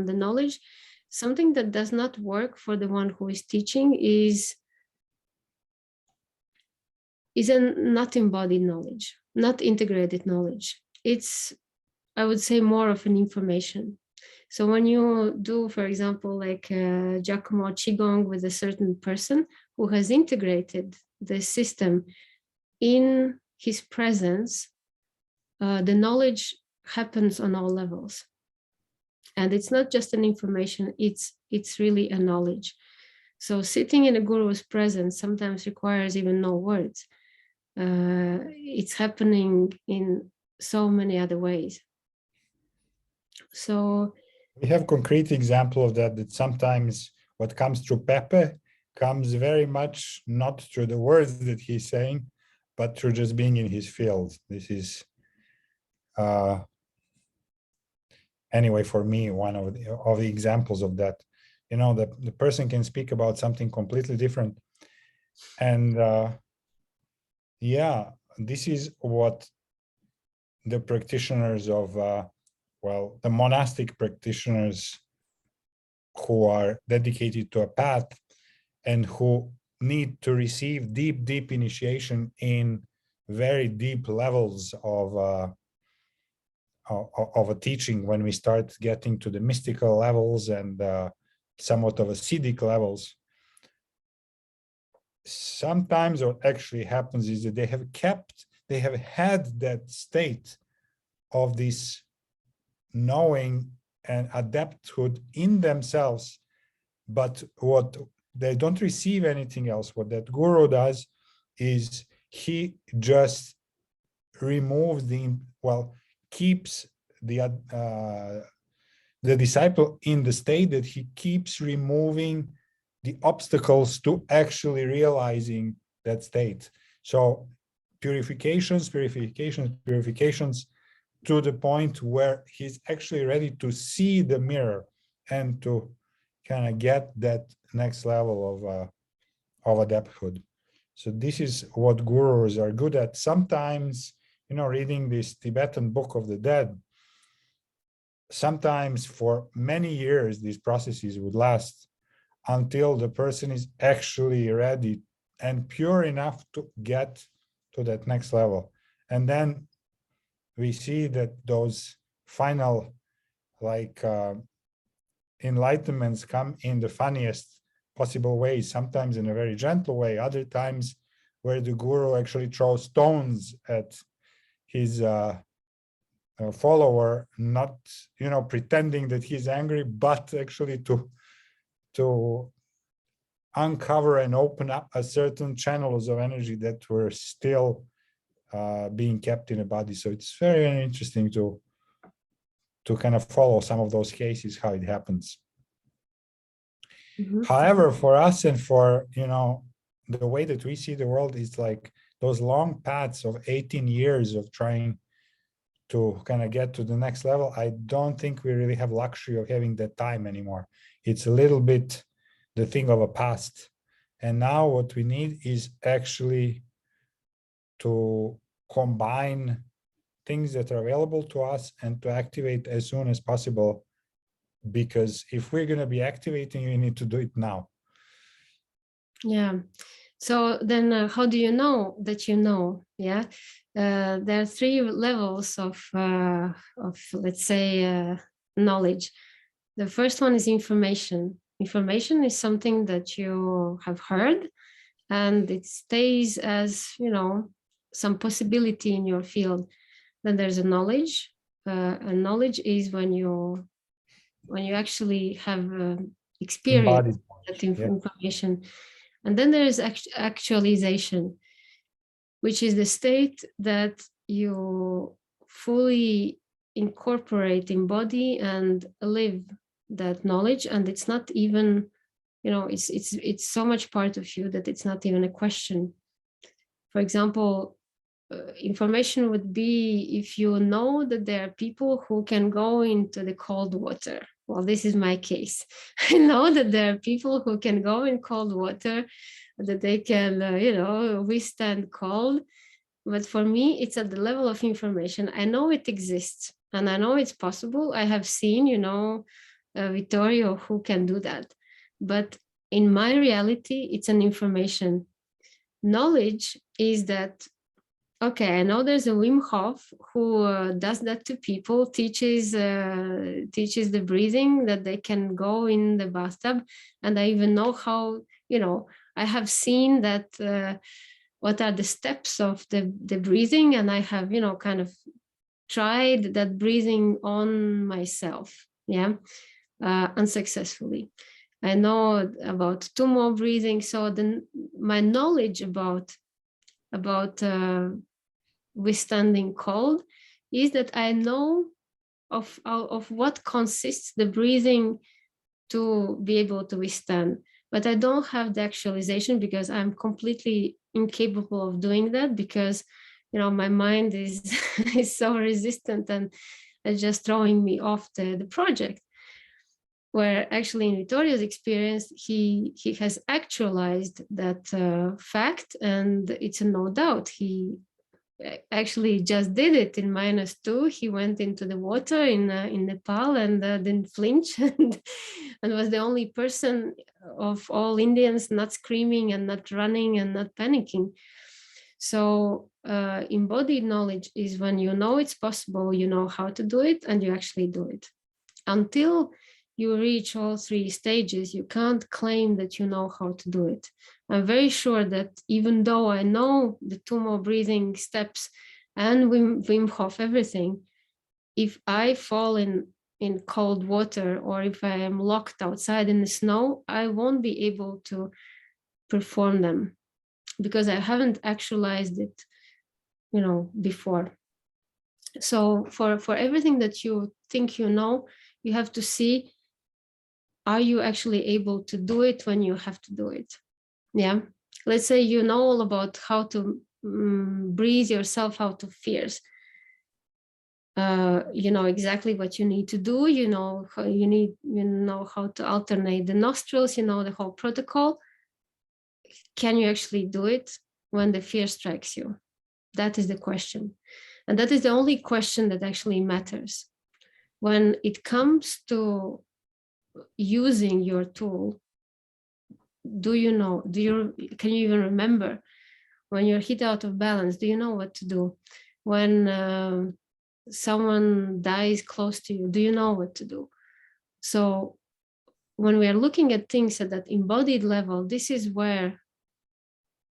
B: the knowledge. Something that does not work for the one who is teaching is a not embodied knowledge, not integrated knowledge. It's, I would say, more of an information. So when you do, for example, like Giacomo Qigong with a certain person who has integrated the system in his presence, the knowledge happens on all levels. And it's not just an information, it's really a knowledge. So sitting in a guru's presence sometimes requires even no words. It's happening in so many other ways. So
A: we have concrete example of that, that sometimes what comes through Pepe comes very much not through the words that he's saying, but through just being in his field. This is anyway, for me, one of the examples of that. You know, the person can speak about something completely different. And yeah, this is what the practitioners of, well, the monastic practitioners who are dedicated to a path and who need to receive deep initiation in very deep levels of a teaching, when we start getting to the mystical levels and somewhat of acidic levels. Sometimes what actually happens is that they have had that state of this knowing and adepthood in themselves, but what they don't receive anything else. What that guru does is he just removes keeps the disciple in the state that he keeps removing the obstacles to actually realizing that state. So purifications to the point where he's actually ready to see the mirror and to kind of get that next level of adepthood. So this is what gurus are good at. Sometimes, you know, reading this Tibetan Book of the Dead, sometimes for many years, these processes would last until the person is actually ready and pure enough to get to that next level. And then we see that those final enlightenments come in the funniest possible ways, sometimes in a very gentle way, other times where the guru actually throws stones at his follower, not pretending that he's angry, but actually to uncover and open up a certain channels of energy that were still being kept in the body. So it's very, very interesting to kind of follow some of those cases, how it happens.
B: Mhm.
A: However, for us and for the way that we see the world is like those long paths of 18 years of trying to kind of get to the next level. I don't think we really have luxury of having that time anymore. It's a little bit the thing of a past. And now what we need is actually to combine things that are available to us and to activate as soon as possible. Because if we're going to be activating, we need to do it now.
B: Yeah. So then how do you know that you know? Yeah. There are three levels of let's say, knowledge. The first one is information. Information is something that you have heard and it stays as, some possibility in your field. Then there's a knowledge. And knowledge is when you actually have experience that information. And then there is actualization, which is the state that you fully incorporate, embody, and live that knowledge. And it's not even, it's so much part of you that it's not even a question. For example, information would be if you know that there are people who can go into the cold water. Well, this is my case. I know that there are people who can go in cold water, that they can, withstand cold. But for me, it's at the level of information. I know it exists and I know it's possible. I have seen, Vittorio who can do that. But in my reality, it's an information. Knowledge is that, okay, I know there's a Wim Hof who does that to people, teaches the breathing, that they can go in the bathtub. And I even know how, I have seen that, what are the steps of the breathing. And I have, kind of tried that breathing on myself, unsuccessfully. I know about tumor breathing. So then my knowledge about withstanding cold is that I know of what consists the breathing to be able to withstand. But I don't have the actualization because I'm completely incapable of doing that, because my mind is is so resistant and just throwing me off the project. Where actually in Vittorio's experience, he has actualized that fact, and it's a no doubt. He actually just did it in -2. He went into the water in Nepal and didn't flinch and was the only person of all Indians not screaming and not running and not panicking. So embodied knowledge is when you know it's possible, you know how to do it, and you actually do it. Until you reach all three stages, you can't claim that you know how to do it. I'm very sure that even though I know the 2 more breathing steps and Wim Hof, everything, if I fall in cold water or if I am locked outside in the snow, I won't be able to perform them because I haven't actualized it, before. So for everything that you think you know, you have to see, are you actually able to do it when you have to do it? Yeah. Let's say you know all about how to breathe yourself out of fears. You know exactly what you need to do. You know how to alternate the nostrils. You know the whole protocol. Can you actually do it when the fear strikes you? That is the question, and that is the only question that actually matters. When it comes to using your tool, can you even remember when you're hit out of balance? Do you know what to do? When someone dies close to you, do you know what to do? So when we are looking at things at that embodied level, this is where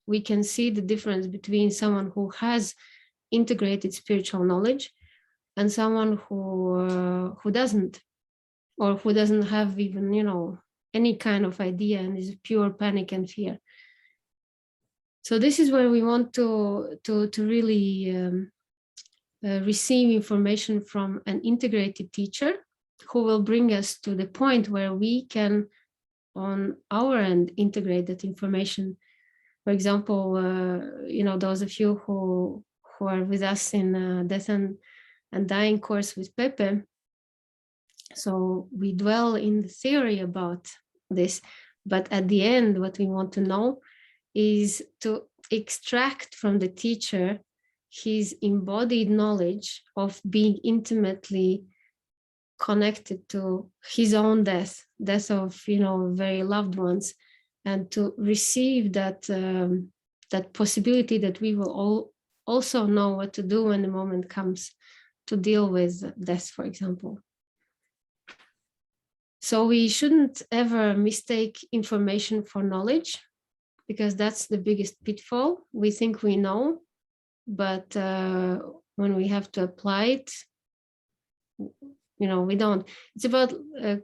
B: we can see the difference between someone who has integrated spiritual knowledge and someone who doesn't, or who doesn't have even, you know, any kind of idea and is pure panic and fear. So this is where we want to really receive information from an integrated teacher who will bring us to the point where we can, on our end, integrate that information. For example, you know, those of you who are with us in Death and Dying course with Pepe, so we dwell in the theory about this, but at the end, what we want to know is to extract from the teacher his embodied knowledge of being intimately connected to his own death of, you know, very loved ones, and to receive that that possibility that we will all also know what to do when the moment comes to deal with death, for example. So we shouldn't ever mistake information for knowledge, because that's the biggest pitfall. We think we know, but when we have to apply it, you know, we don't. It's about,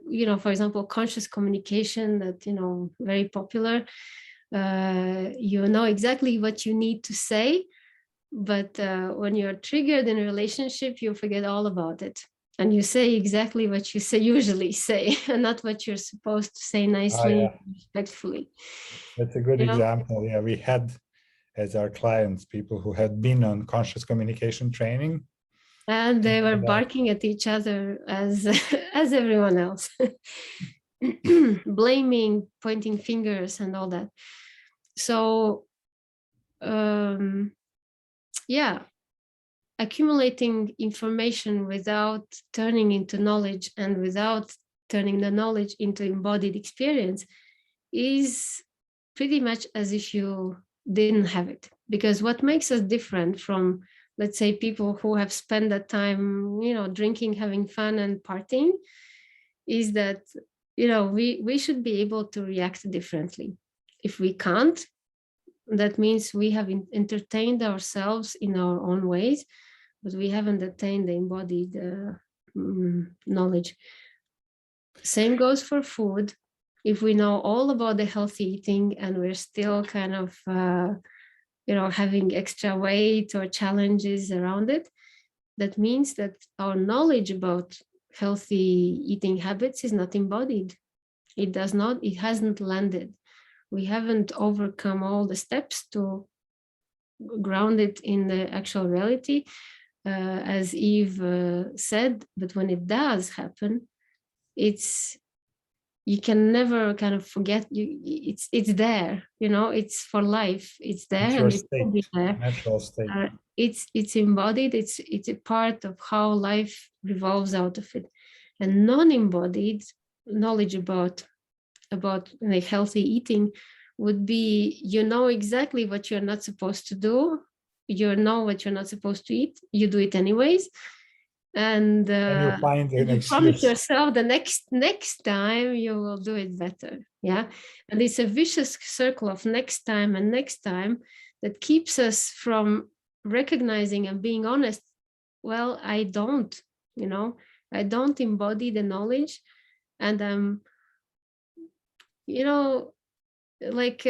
B: you know, for example, conscious communication, that, you know, very popular. You know exactly what you need to say, but when you're triggered in a relationship, you forget all about it. And you say exactly what you usually say, and not what you're supposed to say nicely,
A: yeah.
B: respectfully.
A: That's a good
B: You know?
A: example. Yeah, we had as our clients people who had been on conscious communication training.
B: And they were barking at each other as as everyone else, blaming, pointing fingers, and all that. So, yeah, accumulating information without turning into knowledge and without turning the knowledge into embodied experience is pretty much as if you didn't have it. Because what makes us different from, let's say, people who have spent that time, you know, drinking, having fun and partying, is that, you know, we should be able to react differently. If we can't, that means we have entertained ourselves in our own ways, but we haven't attained the embodied knowledge. Same goes for food. If we know all about the healthy eating and we're still kind of, you know, having extra weight or challenges around it, that means that our knowledge about healthy eating habits is not embodied. It hasn't landed. We haven't overcome all the steps to ground it in the actual reality, as Eve said. But when it does happen, you can never kind of forget. It's there, you know, it's for life. It's there,
A: It's your
B: and it will be
A: state,
B: there.
A: natural state.
B: It's embodied. It's a part of how life revolves out of it. And non-embodied knowledge about like healthy eating would be, you know exactly what you're not supposed to do. You know what you're not supposed to eat. You do it anyways. And
A: you find an
B: you
A: excuse.
B: promise yourself the next time you will do it better. Yeah. And it's a vicious circle of next time and next time that keeps us from recognizing and being honest. Well, I don't embody the knowledge, and I'm, you know, like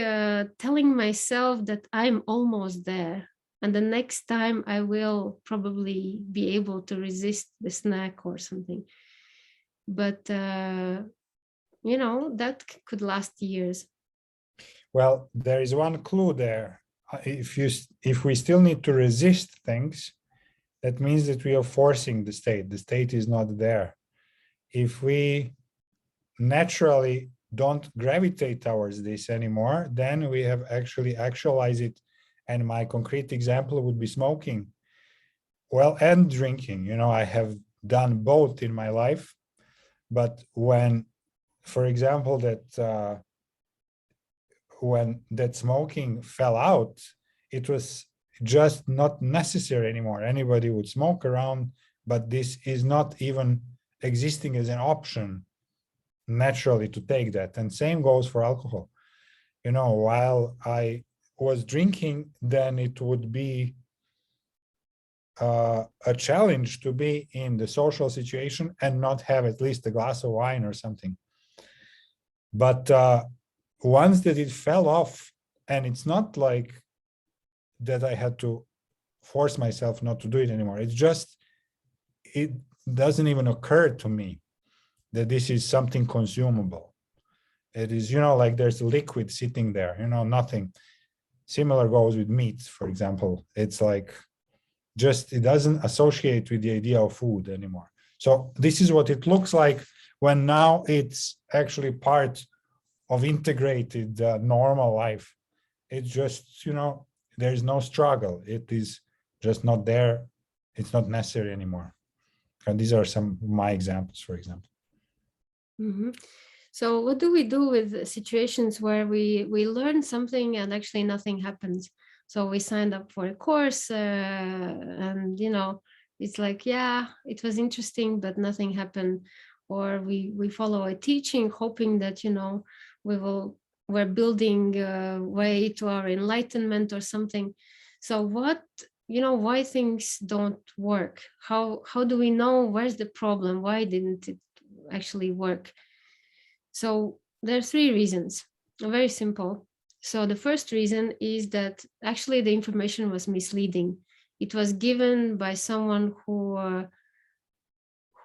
B: telling myself that I'm almost there. And the next time I will probably be able to resist the snack or something. But, you know, that could last years.
A: Well, there is one clue there. If we still need to resist things, that means that we are forcing the state. The state is not there. If we naturally don't gravitate towards this anymore, then we have actually actualized it. And my concrete example would be smoking. Well, and drinking. You know, I have done both in my life. But when, for example, when that smoking fell out, it was just not necessary anymore. Anybody would smoke around, but this is not even existing as an option naturally to take that. And same goes for alcohol. You know, while I was drinking, then it would be a challenge to be in the social situation and not have at least a glass of wine or something. But once that it fell off, and it's not like that I had to force myself not to do it anymore. It's just, it doesn't even occur to me that this is something consumable. It is, you know, like there's a liquid sitting there, you know, nothing. Similar goes with meat, for example. It's like, just, it doesn't associate with the idea of food anymore. So this is what it looks like when now it's actually part of integrated normal life. It's just, you know, there's no struggle. It is just not there. It's not necessary anymore. And these are some of my examples, for example.
B: Mhm. So what do we do with situations where we learn something and actually nothing happens? So we signed up for a course and, you know, it's like, yeah, it was interesting, but nothing happened. Or we follow a teaching hoping that, you know, we're building a way to our enlightenment or something. So what, you know, why things don't work? How do we know where's the problem? Why didn't it actually work? So there are three reasons, very simple. So the first reason is that actually the information was misleading. It was given by someone who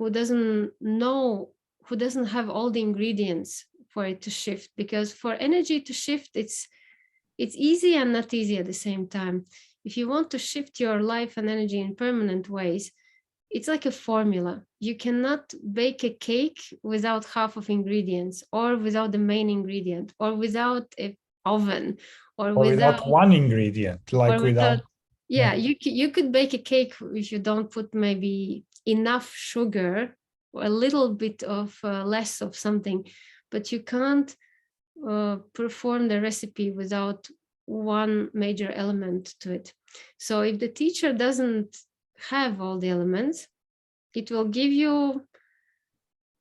B: doesn't know, who doesn't have all the ingredients for it to shift. Because for energy to shift, it's easy and not easy at the same time. If you want to shift your life and energy in permanent ways, it's like a formula. You cannot bake a cake without half of ingredients, or without the main ingredient, or without an oven, or
A: without one ingredient, like without.
B: Yeah, you could bake a cake if you don't put maybe enough sugar, or a little bit of less of something, but you can't perform the recipe without one major element to it. So if the teacher doesn't have all the elements, it will give you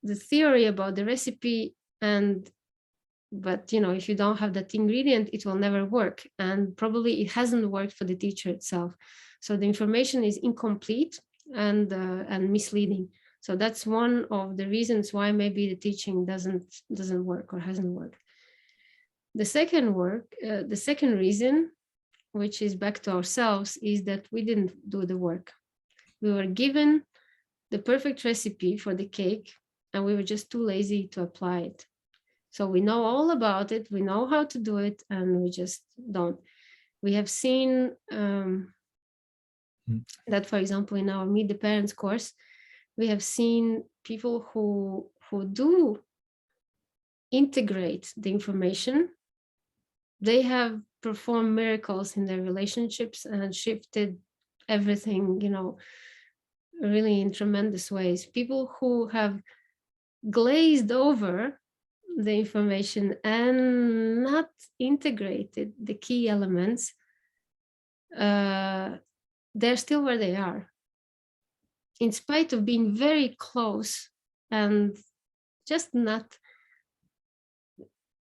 B: the theory about the recipe, but you know, if you don't have that ingredient, it will never work, and probably it hasn't worked for the teacher itself. So the information is incomplete and misleading. So that's one of the reasons why maybe the teaching doesn't work or hasn't worked. The second reason, which is back to ourselves, is that we didn't do the work. We were given the perfect recipe for the cake, and we were just too lazy to apply it. So we know all about it, we know how to do it, and we just don't. We have seen that, for example, in our Meet the Parents course, we have seen people who do integrate the information. They have performed miracles in their relationships and shifted everything, you know, really in tremendous ways. People who have glazed over the information and not integrated the key elements, they're still where they are, in spite of being very close and just not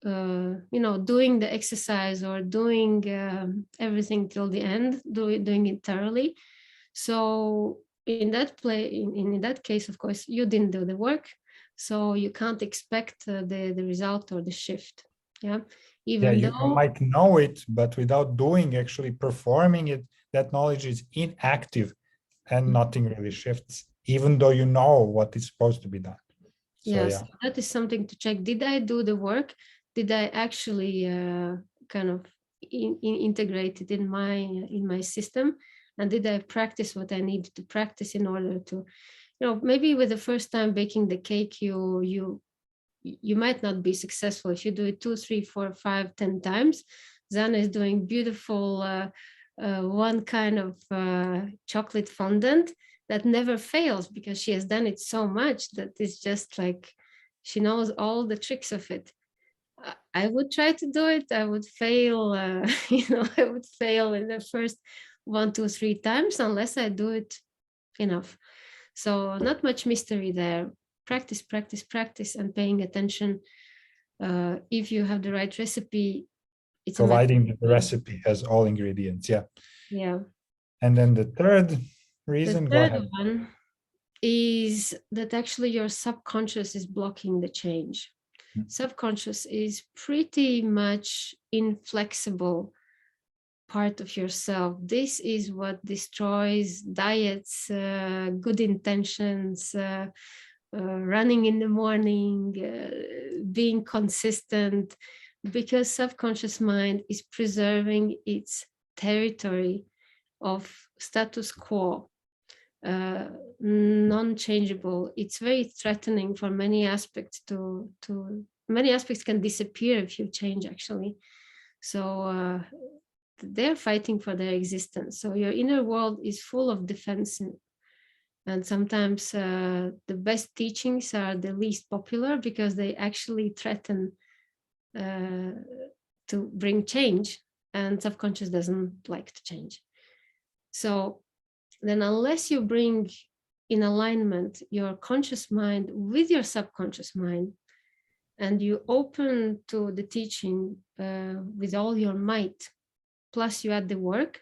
B: you know, doing the exercise or doing everything till the end, doing it thoroughly. So in that case, of course, you didn't do the work, so you can't expect the result or the shift. Yeah, even
A: You might know it, but without doing, actually performing it, that knowledge is inactive and nothing really shifts, even though you know what is supposed to be done. So,
B: yes, that is something to check. Did I do the work? Did I actually kind of integrate it in my system? And did I practice what I needed to practice in order to, you know, maybe with the first time baking the cake, you might not be successful. If you do it 2, 3, 4, 5, 10 times, Zana is doing beautiful one kind of chocolate fondant that never fails, because she has done it so much that it's just like she knows all the tricks of it. I would try to do it. I would fail, you know, I would fail in the first 1, 2, 3 times unless I do it enough. So not much mystery there. practice, practice, practice, and paying attention. If you have the right recipe, it's
A: Providing that the recipe has all ingredients. Yeah.
B: yeah.
A: And then the third
B: The
A: reason, go
B: third
A: ahead.
B: one is that actually your subconscious is blocking the change. Subconscious is pretty much inflexible part of yourself. This is what destroys diets, good intentions, running in the morning, being consistent, because subconscious mind is preserving its territory of status quo, non-changeable. It's very threatening for many aspects. Many aspects can disappear if you change, actually. So they're fighting for their existence. So your inner world is full of defense, and sometimes the best teachings are the least popular because they actually threaten to bring change, and subconscious doesn't like to change. So then unless you bring in alignment your conscious mind with your subconscious mind, and you open to the teaching with all your might, plus you add the work,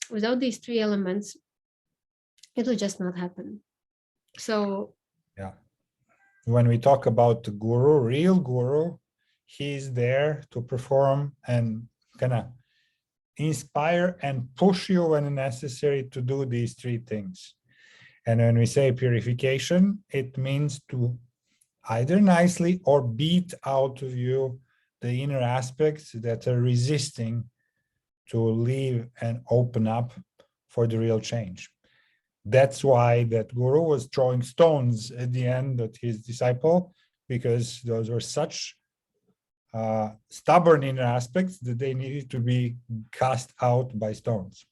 B: without these three elements, it will just not happen. So
A: yeah, when we talk about the guru, real guru, he's there to perform and kind of inspire and push you when necessary to do these three things. And when we say purification, it means to either nicely or beat out of you the inner aspects that are resisting to leave and open up for the real change. That's why that guru was throwing stones at the end at his disciple, because those were such stubborn inner aspects that they needed to be cast out by stones.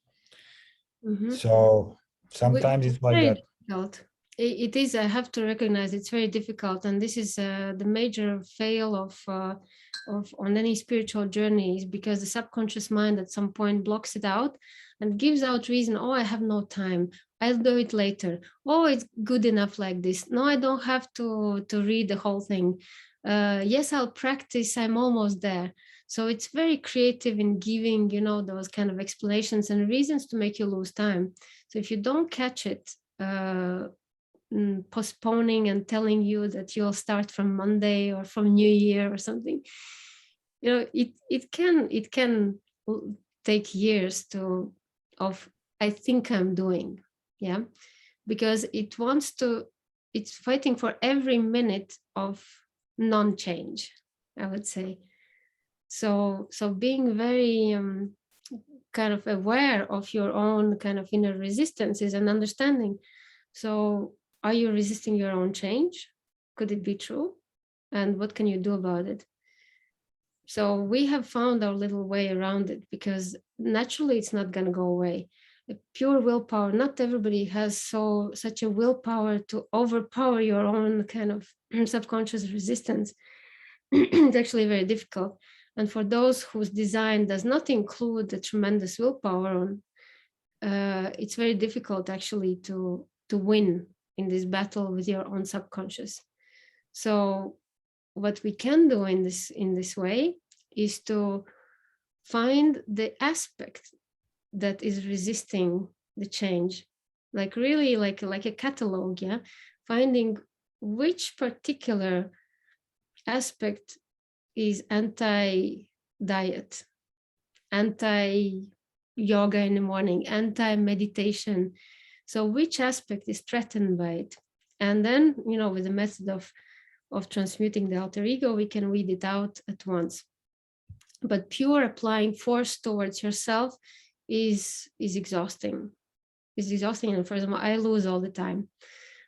A: So sometimes it's like that.
B: Difficult. It is, I have to recognize it's very difficult, and this is the major fail of on any spiritual journey, is because the subconscious mind at some point blocks it out and gives out reason. Oh, I have no time, I'll do it later. Oh, it's good enough like this. No, I don't have to read the whole thing. Yes, I'll practice, I'm almost there. So it's very creative in giving, those kind of explanations and reasons to make you lose time. So if you don't catch it, postponing and telling you that you'll start from Monday or from New Year or something, it can take years of I think I'm doing, yeah, because it's fighting for every minute of non-change, I would say. So being very kind of aware of your own kind of inner resistances and understanding. So are you resisting your own change? Could it be true? And what can you do about it? So we have found our little way around it, because naturally it's not going to go away. Pure willpower, not everybody has such a willpower to overpower your own kind of subconscious resistance. It's actually very difficult. And for those whose design does not include the tremendous willpower, it's very difficult actually to win in this battle with your own subconscious. So what we can do in this way is to find the aspect that is resisting the change, like really like a catalog, yeah, finding which particular aspect is anti-diet, anti-yoga in the morning, anti-meditation. So which aspect is threatened by it? And then, with the method of transmuting the alter ego, we can weed it out at once. But pure applying force towards yourself is exhausting. It's exhausting. And for example, I lose all the time.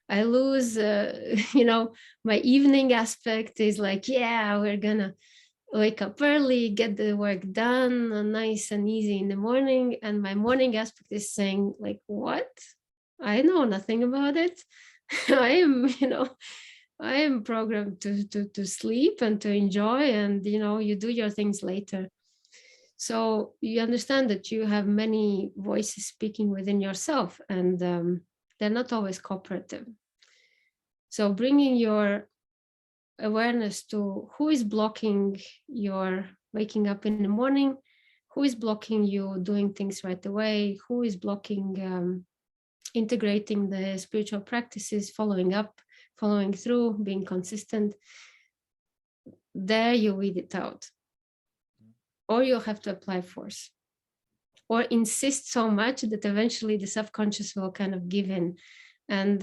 B: I lose, my evening aspect is like, yeah, we're gonna wake up early, get the work done, nice and easy in the morning. And my morning aspect is saying like, what? I know nothing about it. I am programmed to sleep and to enjoy, and you do your things later. So you understand that you have many voices speaking within yourself, and they're not always cooperative. So bringing your awareness to who is blocking your waking up in the morning, who is blocking you doing things right away, who is blocking integrating the spiritual practices, following up, following through, being consistent. There you weed it out. Or you'll have to apply force. Or insist so much that eventually the subconscious will kind of give in. And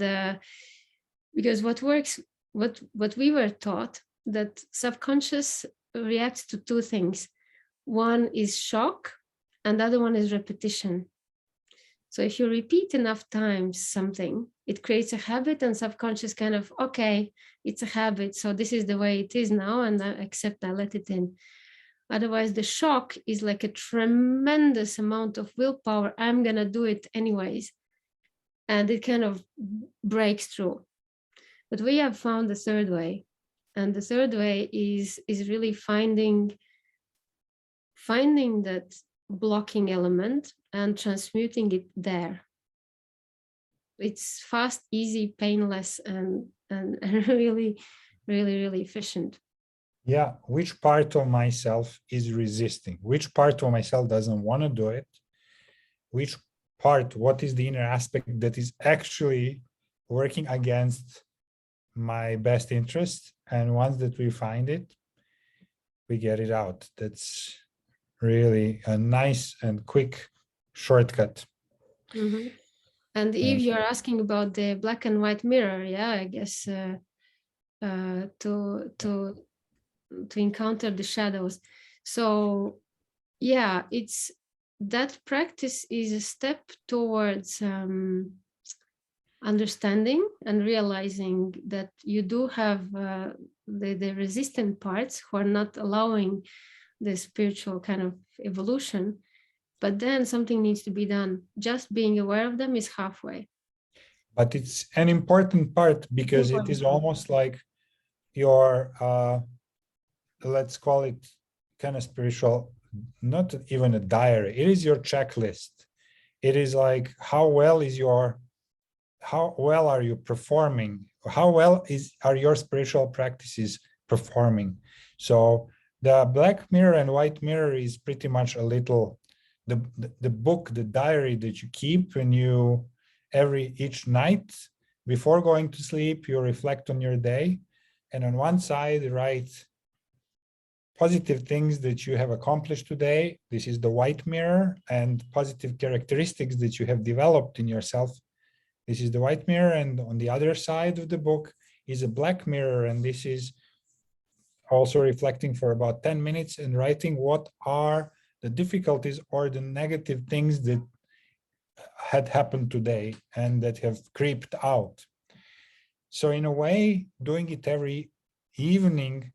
B: because what works, what we were taught, that subconscious reacts to two things. One is shock, and the other one is repetition. So if you repeat enough times something, it creates a habit, and subconscious kind of, okay, it's a habit, so this is the way it is now, and I accept, I let it in. Otherwise, the shock is like a tremendous amount of willpower. I'm gonna do it anyways. And it kind of breaks through. But we have found the third way. And the third way is really finding that blocking element and transmuting it there. It's fast, easy, painless, and really, really, really efficient.
A: Yeah, which part of myself is resisting? Which part of myself doesn't want to do it? Which part, what is the inner aspect that is actually working against my best interest? And once that we find it, we get it out. That's really a nice and quick shortcut.
B: Mm-hmm. And if you're asking about the black and white mirror, yeah, I guess to encounter the shadows. So yeah, it's that practice is a step towards understanding and realizing that you do have the resistant parts who are not allowing the spiritual kind of evolution, but then something needs to be done. Just being aware of them is halfway.
A: But it's an important part because it is almost like your let's call it kind of spiritual, not even a diary. It is your checklist. It is like how well are you performing? How well are your spiritual practices performing? So the black mirror and white mirror is pretty much a little the book, the diary that you keep when you each night before going to sleep, you reflect on your day, and on one side write positive things that you have accomplished today. This is the white mirror, and positive characteristics that you have developed in yourself. This is the white mirror, and on the other side of the book is a black mirror, and this is also reflecting for about 10 minutes and writing what are the difficulties or the negative things that had happened today and that have creeped out. So in a way, doing it every evening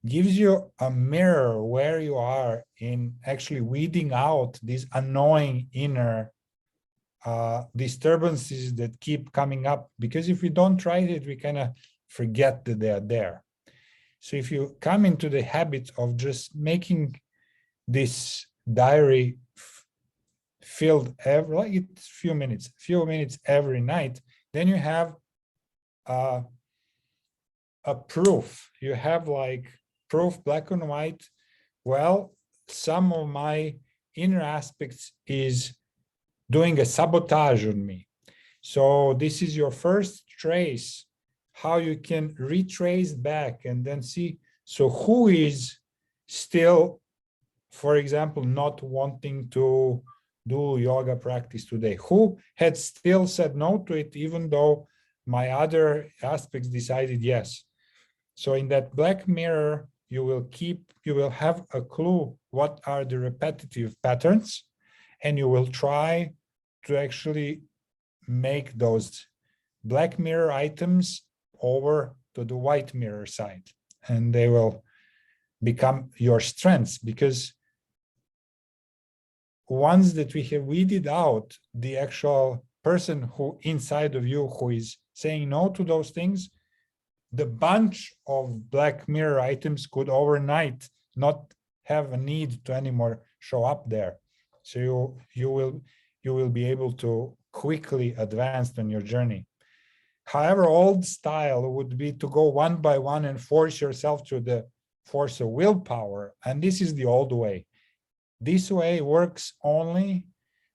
A: gives you a mirror where you are in actually weeding out these annoying inner disturbances that keep coming up, because if we don't try it, we kind of forget that they are there. So if you come into the habit of just making this diary filled every, like it's few minutes every night, then you have a proof. You have like proof, black and white. Well, some of my inner aspects is doing a sabotage on me. So this is your first trace, how you can retrace back and then see, so who is still, for example, not wanting to do yoga practice today? Who had still said no to it, even though my other aspects decided yes? So in that black mirror, you will have a clue what are the repetitive patterns, and you will try to actually make those black mirror items over to the white mirror side, and they will become your strengths, because once that we have weeded out the actual person who inside of you who is saying no to those things, the bunch of black mirror items could overnight not have a need to anymore show up there. So you will be able to quickly advance on your journey. However, old style would be to go one by one and force yourself through the force of willpower. And this is the old way. This way works only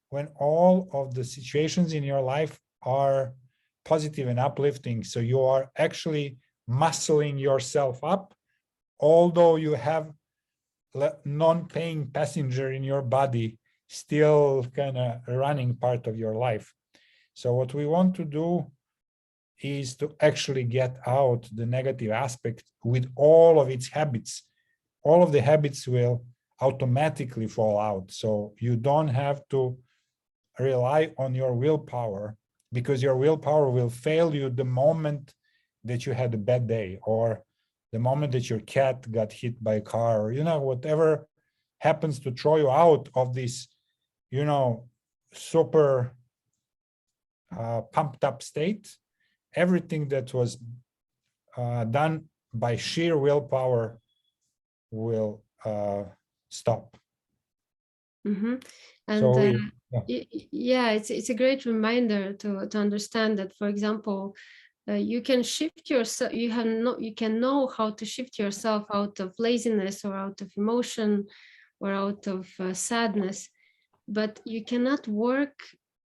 A: when all of the situations in your life are positive and uplifting. So you are actually muscling yourself up, although you have non-paying passenger in your body still kind of running part of your life. So what we want to do is to actually get out the negative aspect with all of its habits. All of the habits will automatically fall out. So you don't have to rely on your willpower, because your willpower will fail you the moment that you had a bad day, or the moment that your cat got hit by a car, or, you know, whatever happens to throw you out of this, you know, super pumped up state. Everything that was done by sheer willpower will stop.
B: Mm-hmm. And
A: So
B: yeah, it's a great reminder to understand that, for example, you can shift yourself. You can know how to shift yourself out of laziness or out of emotion or out of sadness, but you cannot work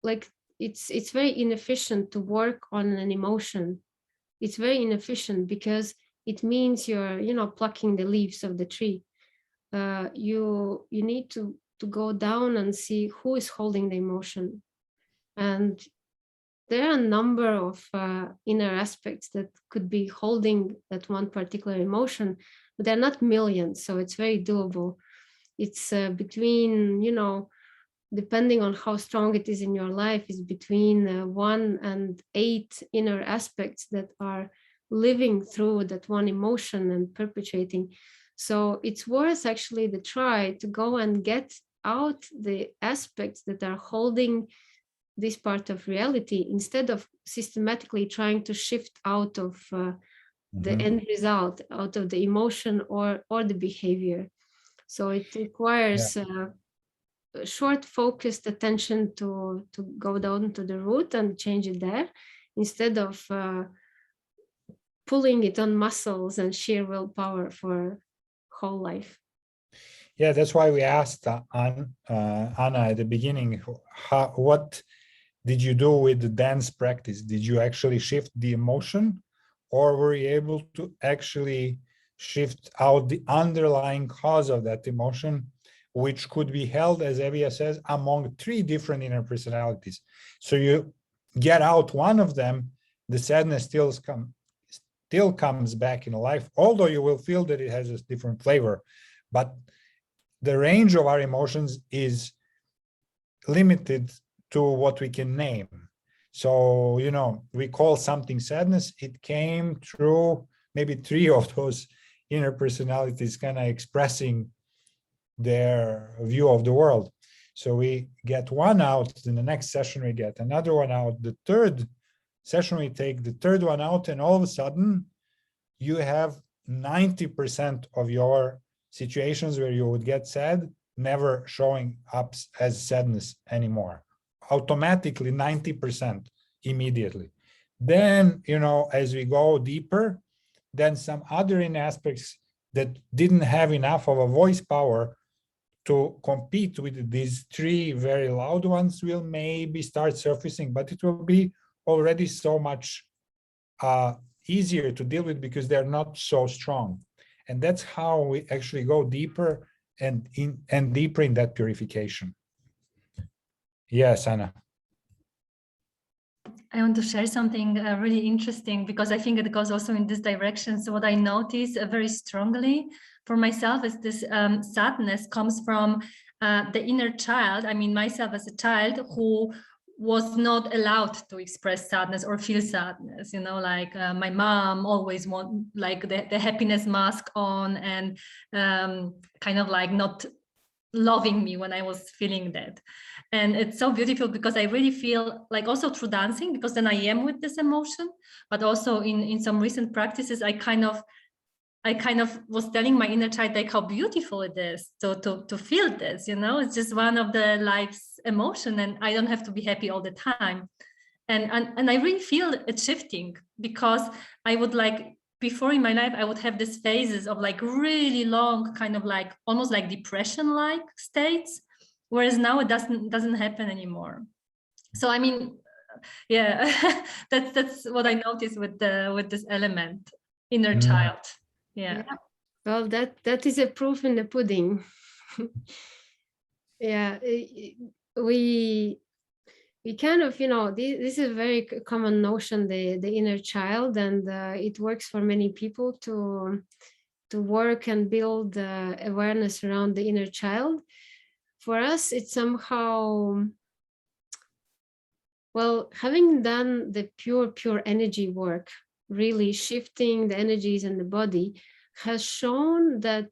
B: like it's very inefficient to work on an emotion. It's very inefficient because it means you're, you know, plucking the leaves of the tree. You need to go down and see who is holding the emotion. And there are a number of inner aspects that could be holding that one particular emotion, but they're not millions, so it's very doable. It's between, you know, depending on how strong it is in your life, is between 1 and 8 inner aspects that are living through that one emotion and perpetuating. So it's worth actually the try to go and get out the aspects that are holding this part of reality, instead of systematically trying to shift out of the end result, out of the emotion or the behavior. So it requires short focused attention to go down to the root and change it there, instead of pulling it on muscles and sheer willpower for whole life.
A: Yeah, that's why we asked Anna at the beginning, what did you do with the dance practice? Did you actually shift the emotion, or were you able to actually shift out the underlying cause of that emotion, which could be held, as Evia says, among 3 different inner personalities? So you get out one of them, the sadness still comes back in life, although you will feel that it has a different flavor. But the range of our emotions is limited to what we can name. So, you know, we call something sadness. It came through maybe 3 of those inner personalities kind of expressing their view of the world. So we get one out, in the next session we get another one out, the third session we take the third one out, and all of a sudden you have 90% of your situations where you would get sad never showing up as sadness anymore. Automatically 90% immediately. Then, you know, as we go deeper, then some other in aspects that didn't have enough of a voice power to compete with these 3 very loud ones will maybe start surfacing, but it will be already so much easier to deal with because they're not so strong. And that's how we actually go deeper and deeper in that purification. Yes, Anna.
D: I want to share something really interesting, because I think it goes also in this direction. So what I notice very strongly for myself is this sadness comes from the inner child. I mean, myself as a child who was not allowed to express sadness or feel sadness, you know, like my mom always want like the happiness mask on, and kind of like not loving me when I was feeling that. And it's so beautiful because I really feel like, also through dancing, because then I am with this emotion, but also in some recent practices, I kind of was telling my inner child like how beautiful it is to feel this, you know, it's just one of the life's emotion, and I don't have to be happy all the time. And I really feel it shifting, because I would like, before in my life, I would have these phases of like really long, kind of like almost like depression-like states, whereas now it doesn't happen anymore. So I mean, yeah, that's what I noticed with this element, inner
A: Mm.
D: child. Yeah.
B: Yeah. Well, that is a proof in the pudding. Yeah, we kind of, this is a very common notion, the inner child, and it works for many people to work and build awareness around the inner child. For us, it's somehow, well, having done the pure energy work, really shifting the energies in the body, has shown that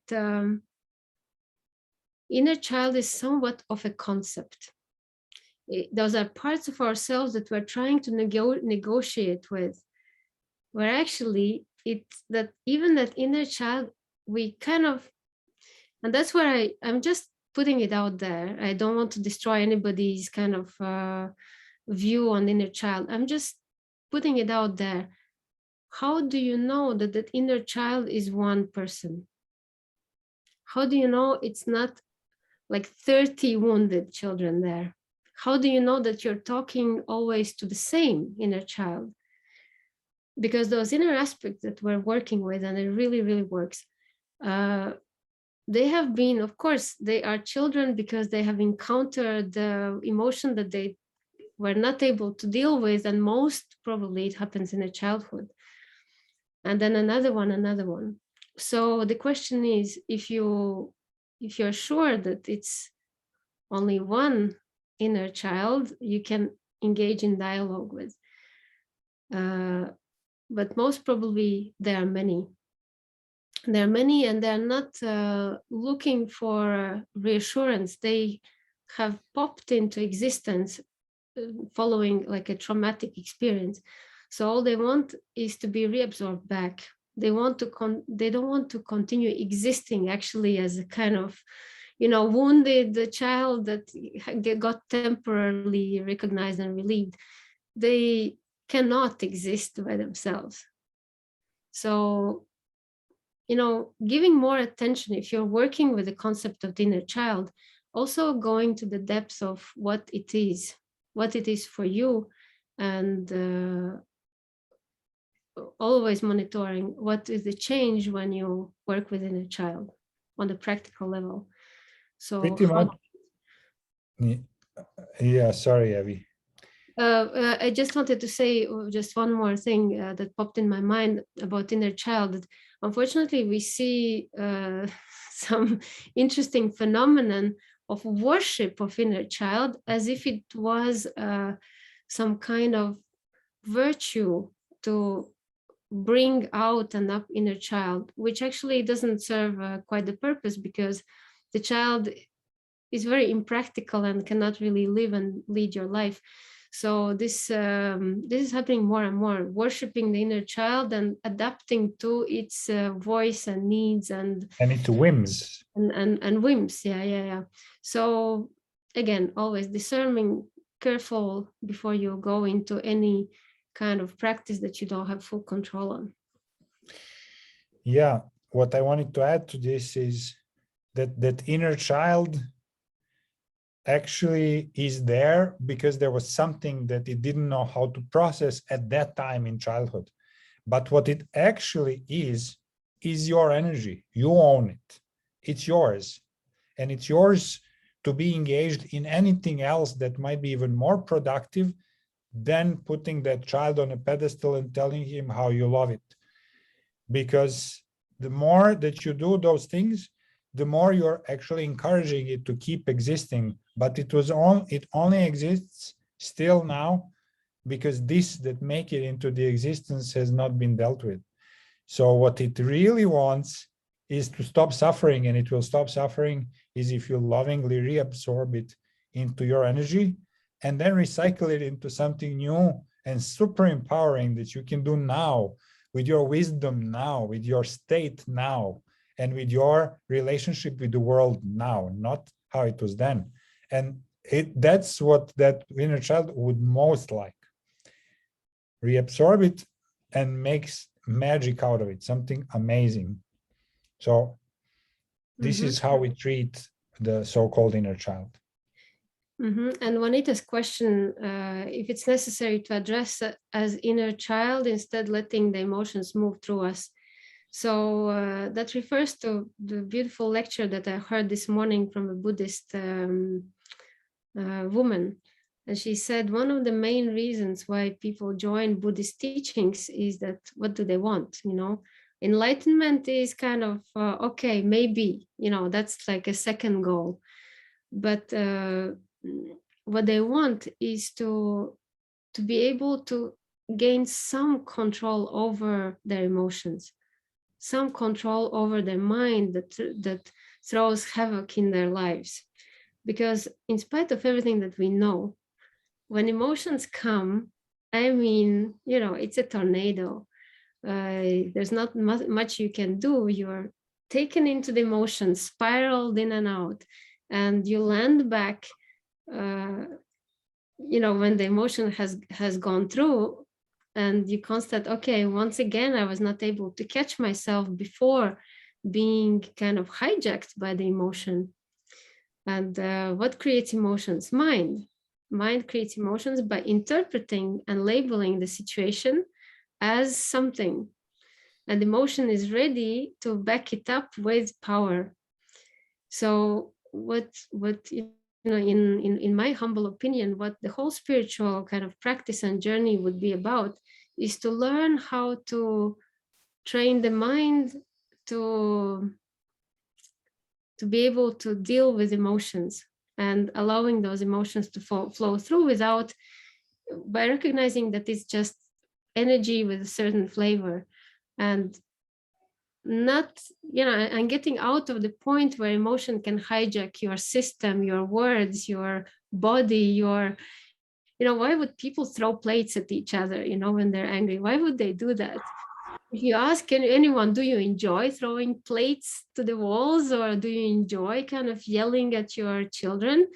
B: inner child is somewhat of a concept. Those are parts of ourselves that we're trying to negotiate with, where actually it's that even that inner child, we kind of, and that's where I'm just putting it out there. I don't want to destroy anybody's kind of view on inner child. I'm just putting it out there. How do you know that that inner child is one person? How do you know it's not like 30 wounded children there? How do you know that you're talking always to the same inner child? Because those inner aspects that we're working with, and it really, really works, they have been, of course, they are children because they have encountered the emotion that they were not able to deal with, and most probably it happens in a childhood. And then another one. So the question is, if you're sure that it's only one inner child, you can engage in dialogue with. But most probably there are many. There are many, and they're not looking for reassurance. They have popped into existence following like a traumatic experience. So all they want is to be reabsorbed back. They want to they don't want to continue existing actually as a kind of, wounded child that got temporarily recognized and relieved. They cannot exist by themselves. So, giving more attention, if you're working with the concept of the inner child, also going to the depths of what it is for you, and always monitoring what is the change when you work with inner child on the practical level. So
A: Pretty much. Yeah, sorry, Avi.
B: I just wanted to say just one more thing that popped in my mind about inner child. Unfortunately, we see some interesting phenomenon of worship of inner child as if it was some kind of virtue to bring out and up inner child, which actually doesn't serve quite the purpose, because the child is very impractical and cannot really live and lead your life. So this is happening more and more, worshiping the inner child and adapting to its voice and needs and
A: its whims.
B: And whims. Yeah. So again, always discerning, careful before you go into any kind of practice that you don't have full control on.
A: Yeah, what I wanted to add to this is that inner child actually is there because there was something that it didn't know how to process at that time in childhood. But what it actually is your energy. You own it. It's yours. And it's yours to be engaged in anything else that might be even more productive than putting that child on a pedestal and telling him how you love it. Because the more that you do those things, the more you're actually encouraging it to keep existing. But it only exists still now because this that make it into the existence has not been dealt with. So what it really wants is to stop suffering, and it will stop suffering is if you lovingly reabsorb it into your energy and then recycle it into something new and super empowering that you can do now with your wisdom now, with your state now, and with your relationship with the world now, not how it was then. And that's what that inner child would most like. reabsorb it and makes magic out of it, something amazing. So this is how we treat the so-called inner child.
B: And Juanita's question, if it's necessary to address as inner child, instead letting the emotions move through us. So that refers to the beautiful lecture that I heard this morning from a Buddhist woman. And she said one of the main reasons why people join Buddhist teachings is that what do they want? You know, enlightenment is kind of, okay, maybe, you know, that's like a second goal. But what they want is to be able to gain some control over their emotions, some control over their mind that throws havoc in their lives. Because in spite of everything that we know, when emotions come, I mean, you know, it's a tornado. There's not much you can do. You're taken into the emotions, spiraled in and out, and you land back, you know, when the emotion has gone through, and you constate, okay, once again, I was not able to catch myself before being kind of hijacked by the emotion. And what creates emotions? Mind. Mind creates emotions by interpreting and labeling the situation as something. And emotion is ready to back it up with power. So what you know, in my humble opinion, what the whole spiritual kind of practice and journey would be about is to learn how to train the mind to be able to deal with emotions and allowing those emotions to flow through without, by recognizing that it's just energy with a certain flavor, and not, you know, and getting out of the point where emotion can hijack your system, your words, your body, your, you know, why would people throw plates at each other, you know, when they're angry? Why would they do that? If you ask anyone, do you enjoy throwing plates to the walls, or do you enjoy kind of yelling at your children?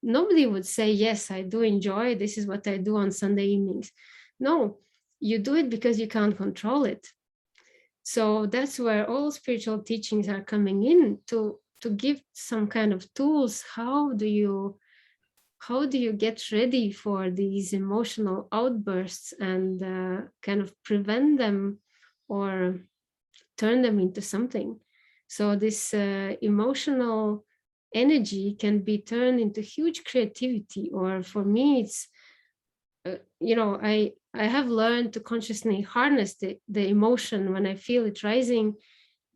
B: Nobody would say, yes, I do enjoy, this is what I do on Sunday evenings. No, you do it because you can't control it. So that's where all spiritual teachings are coming in, to give some kind of tools. How do you get ready for these emotional outbursts and kind of prevent them or turn them into something? So this emotional energy can be turned into huge creativity, or for me, it's, you know, I have learned to consciously harness the emotion when I feel it rising.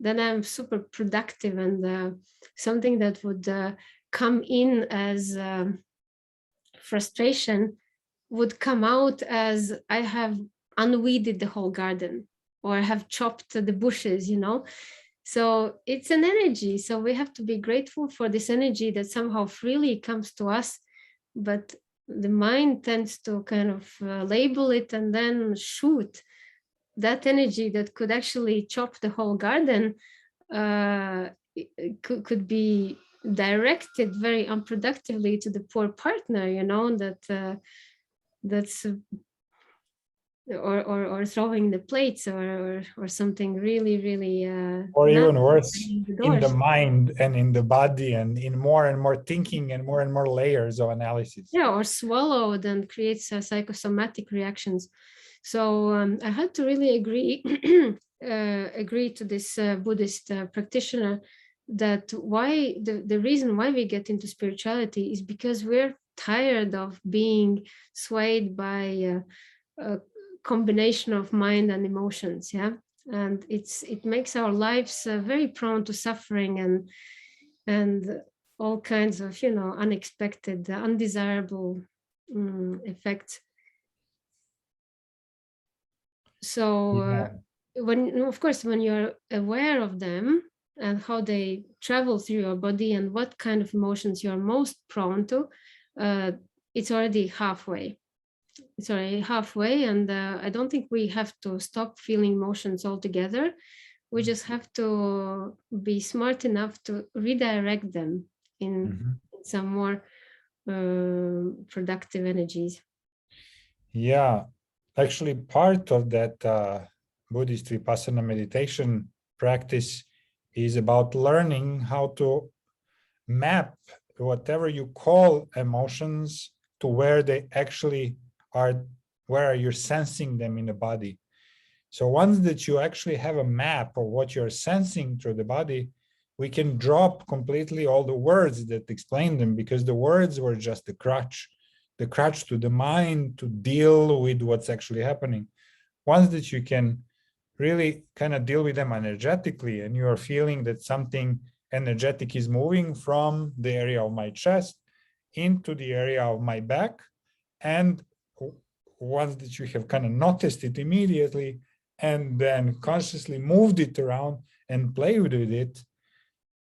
B: Then I'm super productive, and something that would come in as frustration would come out as I have unweeded the whole garden, or have chopped the bushes, you know. So it's an energy. So we have to be grateful for this energy that somehow freely comes to us, but the mind tends to kind of label it and then shoot that energy that could actually chop the whole garden. Could be directed very unproductively to the poor partner, you know, that's or throwing the plates, or something really, really
A: or even worse, in the
B: doors.
A: mind and in the body, and in more and more thinking and more layers of analysis.
B: Yeah, or swallowed and creates psychosomatic reactions. So I had to really agree agree to this Buddhist practitioner that why the reason why we get into spirituality is because we're tired of being swayed by a combination of mind and emotions. Yeah, and it makes our lives very prone to suffering and all kinds of, you know, unexpected, undesirable effects. So when, of course, when you're aware of them and how they travel through your body and what kind of emotions you're most prone to, it's already halfway. It's already halfway, and I don't think we have to stop feeling emotions altogether. We just have to be smart enough to redirect them in some more productive energies.
A: Yeah, actually part of that Buddhist Vipassana meditation practice is about learning how to map whatever you call emotions to where they actually are, where you're sensing them in the body. So once that you actually have a map of what you're sensing through the body, we can drop completely all the words that explain them, because the words were just the crutch to the mind to deal with what's actually happening. Once that you can really kind of deal with them energetically, and you are feeling that something energetic is moving from the area of my chest into the area of my back, and once that you have kind of noticed it immediately and then consciously moved it around and play with it,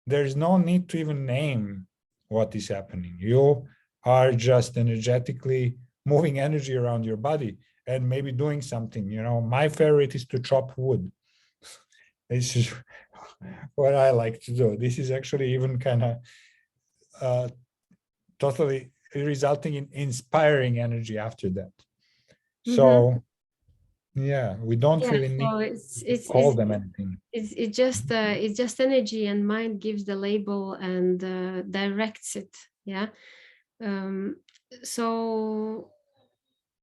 A: there's no need to even name what is happening. You are just energetically moving energy around your body and maybe doing something. You know, my favorite is to chop wood. This is what I like to do. This is actually even kind of totally resulting in inspiring energy after that. So yeah, we don't really need to call them anything.
B: It's just energy, and mind gives the label and directs it. Yeah. So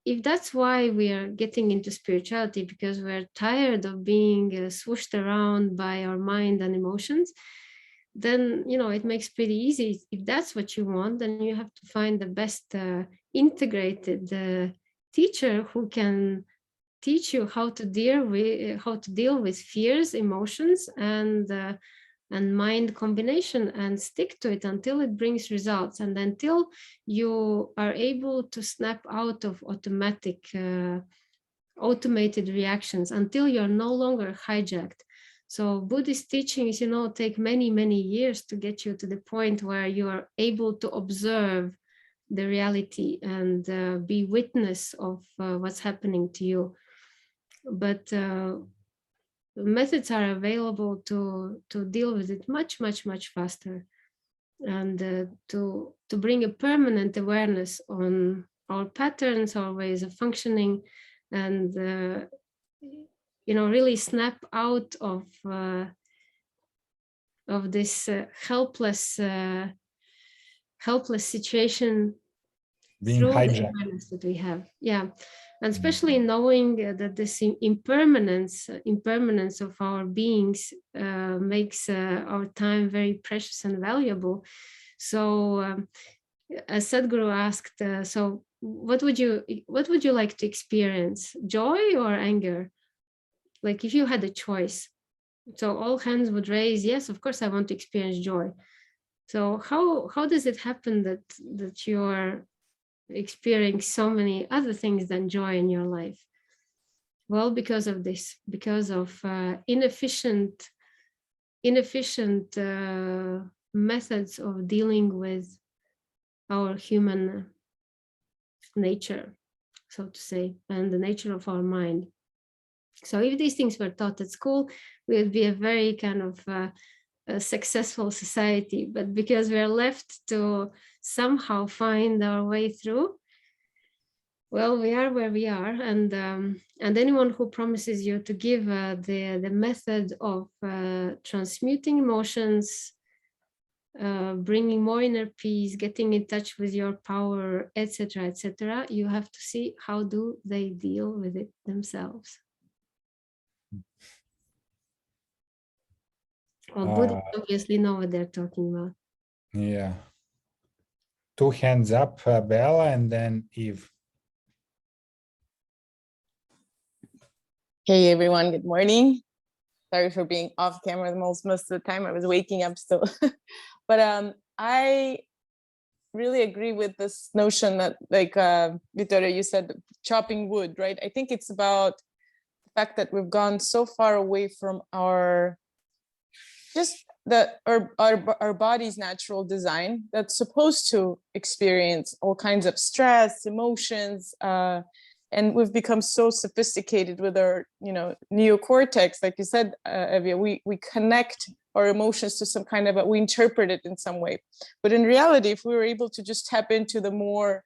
B: if that's why we are getting into spirituality, because we're tired of being swooshed around by our mind and emotions, then it makes pretty easy. If that's what you want, then you have to find the best integrated teacher who can teach you how to deal with fears, emotions, and mind combination, and stick to it until it brings results, and until you are able to snap out of automated reactions, until you're no longer hijacked. So Buddhist teachings, take many, many years to get you to the point where you are able to observe the reality and be witness of what's happening to you. But methods are available to deal with it much, much, much faster, and to bring a permanent awareness on our patterns, our ways of functioning, and really snap out of this helpless situation
A: Being
B: through
A: hijacked.
B: the awareness that we have. Yeah. And especially knowing that this impermanence of our beings makes our time very precious and valuable. So as Sadhguru asked, so what would you like to experience, joy or anger? Like if you had a choice, so all hands would raise, yes, of course I want to experience joy. So how does it happen that you're experiencing so many other things than joy in your life? Well, because of this, because of inefficient methods of dealing with our human nature, so to say, and the nature of our mind. So if these things were taught at school, we would be a very kind of a successful society. But because we're left to somehow find our way through, well, we are where we are, and anyone who promises you to give the method of transmuting emotions, bringing more inner peace, getting in touch with your power, etc., etc., you have to see how do they deal with it themselves. Well, Buddhists obviously know what they're talking about.
A: Yeah. Two hands up, Bella, and then Eve.
H: Hey everyone, good morning. Sorry for being off camera most of the time. I was waking up still. But I really agree with this notion that, like Vittoria, you said, chopping wood, right? I think it's about the fact that we've gone so far away from our body's natural design that's supposed to experience all kinds of stress, emotions, and we've become so sophisticated with our, neocortex, like you said, Evia, we connect our emotions to some we interpret it in some way. But in reality, if we were able to just tap into the more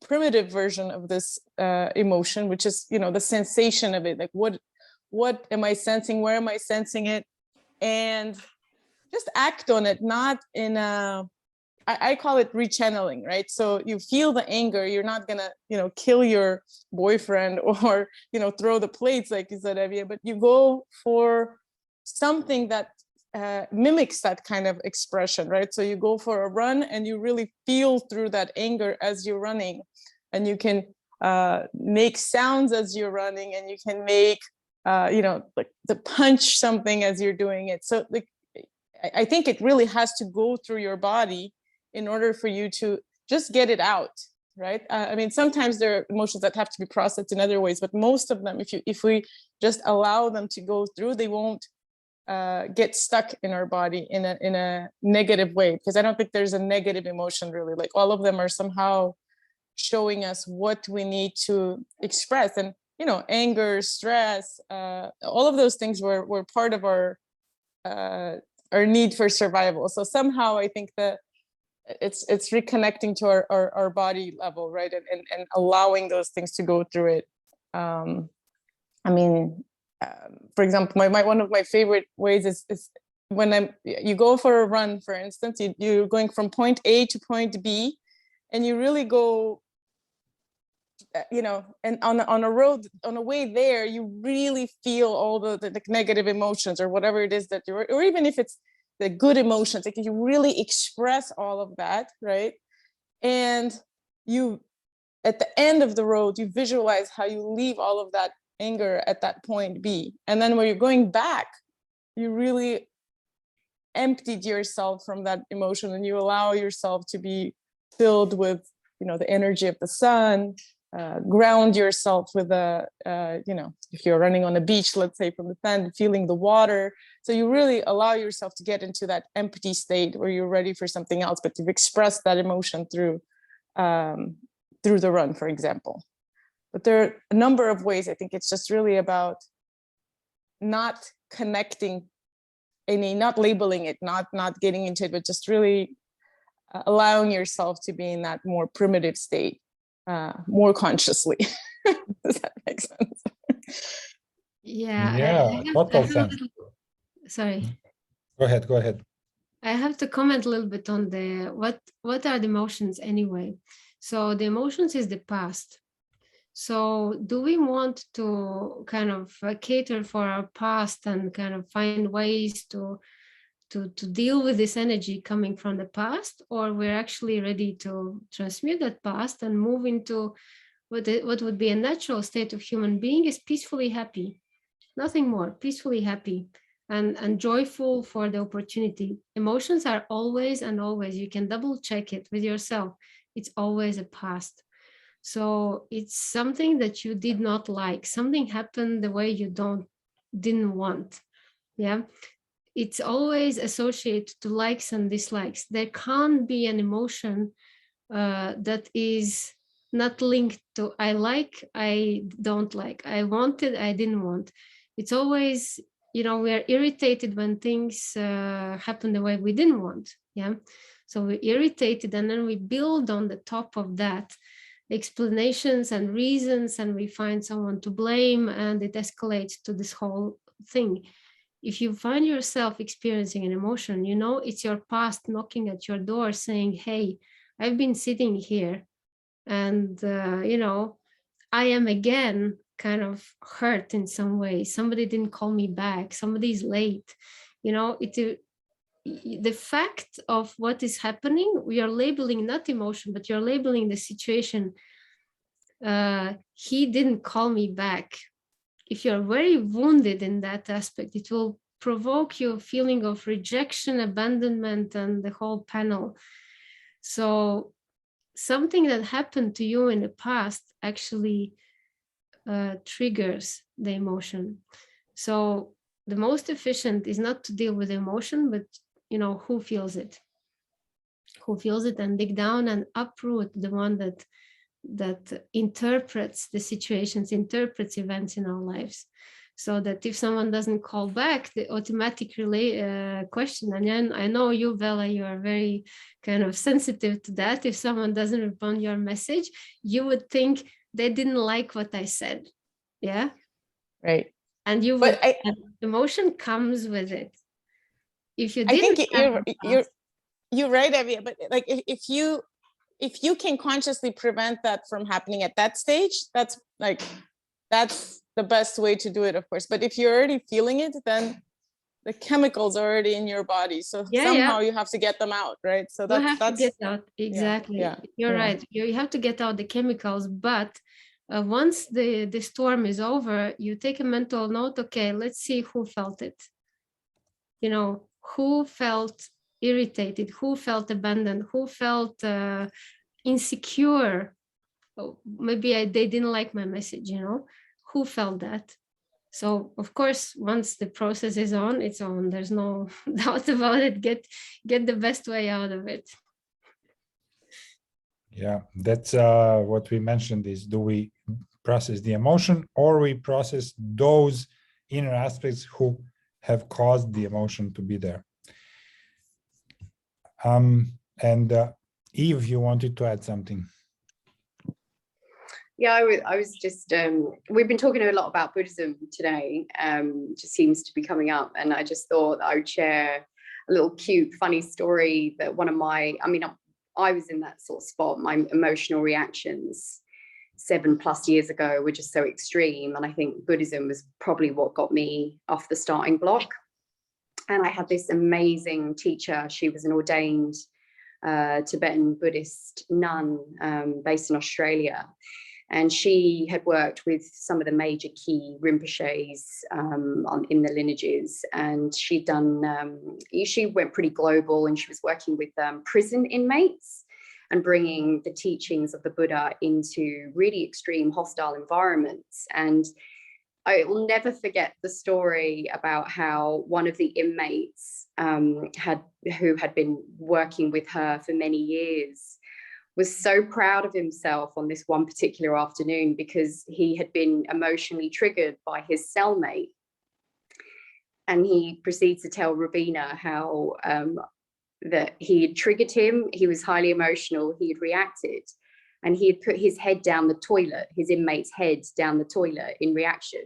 H: primitive version of this emotion, which is, you know, the sensation of it. Like, what am I sensing? Where am I sensing it? And just act on it, not in a, I call it rechanneling, right? So you feel the anger, you're not gonna, you know, kill your boyfriend or, you know, throw the plates like you said, Evia, but you go for something that mimics that kind of expression, right? So you go for a run and you really feel through that anger as you're running, and you can make sounds as you're running, and you can make, you know, like the punch something as you're doing it. So like, I think it really has to go through your body in order for you to just get it out, right? I mean, sometimes there are emotions that have to be processed in other ways, but most of them, if we just allow them to go through, they won't get stuck in our body in a negative way, because I don't think there's a negative emotion really. Like, all of them are somehow showing us what we need to express. And, you know, anger, stress, all of those things were part of our need for survival. So somehow I think that it's reconnecting to our body level, right? And allowing those things to go through it. I mean, for example, one of my favorite ways is when you go for a run, for instance, you're going from point A to point B, and you really go, you know, and on a road, on a way there, you really feel all the negative emotions or whatever it is that you're, or even if it's the good emotions, like you really express all of that, right? And you, at the end of the road, you visualize how you leave all of that anger at that point B. And then when you're going back, you really emptied yourself from that emotion, and you allow yourself to be filled with, you know, the energy of the sun, ground yourself with you know, if you're running on a beach, let's say, from the sand, feeling the water. So you really allow yourself to get into that empty state where you're ready for something else, but you've expressed that emotion through the run, for example. But there are a number of ways. I think it's just really about not connecting not labeling it, not getting into it, but just really allowing yourself to be in that more primitive state, more consciously. Does that make sense?
B: Yeah.
A: Yeah, total sense.
B: Sorry.
A: Go ahead.
B: I have to comment a little bit on what are the emotions anyway. So the emotions is the past. So do we want to kind of cater for our past and kind of find ways to deal with this energy coming from the past, or we're actually ready to transmute that past and move into what would be a natural state of human being is peacefully happy, nothing more, peacefully happy and joyful for the opportunity. Emotions are always and always, you can double check it with yourself, it's always a past. So it's something that you did not like, something happened the way you didn't want. Yeah, it's always associated to likes and dislikes. There can't be an emotion that is not linked to I like, I don't like, I wanted, I didn't want. It's always, you know, we are irritated when things happen the way we didn't want. Yeah, so we're irritated, and then we build on the top of that explanations and reasons, and we find someone to blame, and it escalates to this whole thing. If you find yourself experiencing an emotion, you know, it's your past knocking at your door saying, hey, I've been sitting here and, you know, I am again kind of hurt in some way. Somebody didn't call me back. Somebody's late. You know, the fact of what is happening, we are labeling not emotion, but you're labeling the situation. He didn't call me back. If you're very wounded in that aspect, it will provoke you a feeling of rejection, abandonment, and the whole panel. So something that happened to you in the past actually triggers the emotion. So the most efficient is not to deal with emotion, but, you know, who feels it, and dig down and uproot the one that interprets the situations, interprets events in our lives. so that if someone doesn't call back, the automatic question. And then I know you, Bella, you are very kind of sensitive to that. If someone doesn't respond your message, you would think they didn't like what I said. Yeah.
H: Right.
B: And you would, and emotion comes with it. If you
H: I think
B: didn't
H: you're right, Evia, but like if you can consciously prevent that from happening at that stage, that's the best way to do it, of course. But if you're already feeling it, then the chemicals are already in your body, so somehow you have to get them out, right? So that's
B: to get out. Exactly. You're right. You have to get out the chemicals, but once the storm is over, you take a mental note. Okay, let's see who felt it. You know, who felt irritated, who felt abandoned, who felt insecure. Oh, maybe they didn't like my message, you know, who felt that. So of course, once the process is on, it's on. There's no doubt about it. Get the best way out of it.
A: Yeah, that's what we mentioned is, do we process the emotion or we process those inner aspects who have caused the emotion to be there? And Eve, you wanted to add something.
E: Yeah, I was just, we've been talking a lot about Buddhism today, just seems to be coming up. And I just thought I would share a little cute, funny story that I was in that sort of spot. My emotional reactions 7+ years ago were just so extreme. And I think Buddhism was probably what got me off the starting block. And I had this amazing teacher. She was an ordained Tibetan Buddhist nun based in Australia. And she had worked with some of the major key Rinpoches in the lineages. And she went pretty global, and she was working with prison inmates and bringing the teachings of the Buddha into really extreme hostile environments. And I will never forget the story about how one of the inmates who had been working with her for many years was so proud of himself on this one particular afternoon because he had been emotionally triggered by his cellmate. And he proceeds to tell Rabina how that he had triggered him. He was highly emotional. He had reacted. And he had put his head down the toilet, his inmate's head down the toilet in reaction,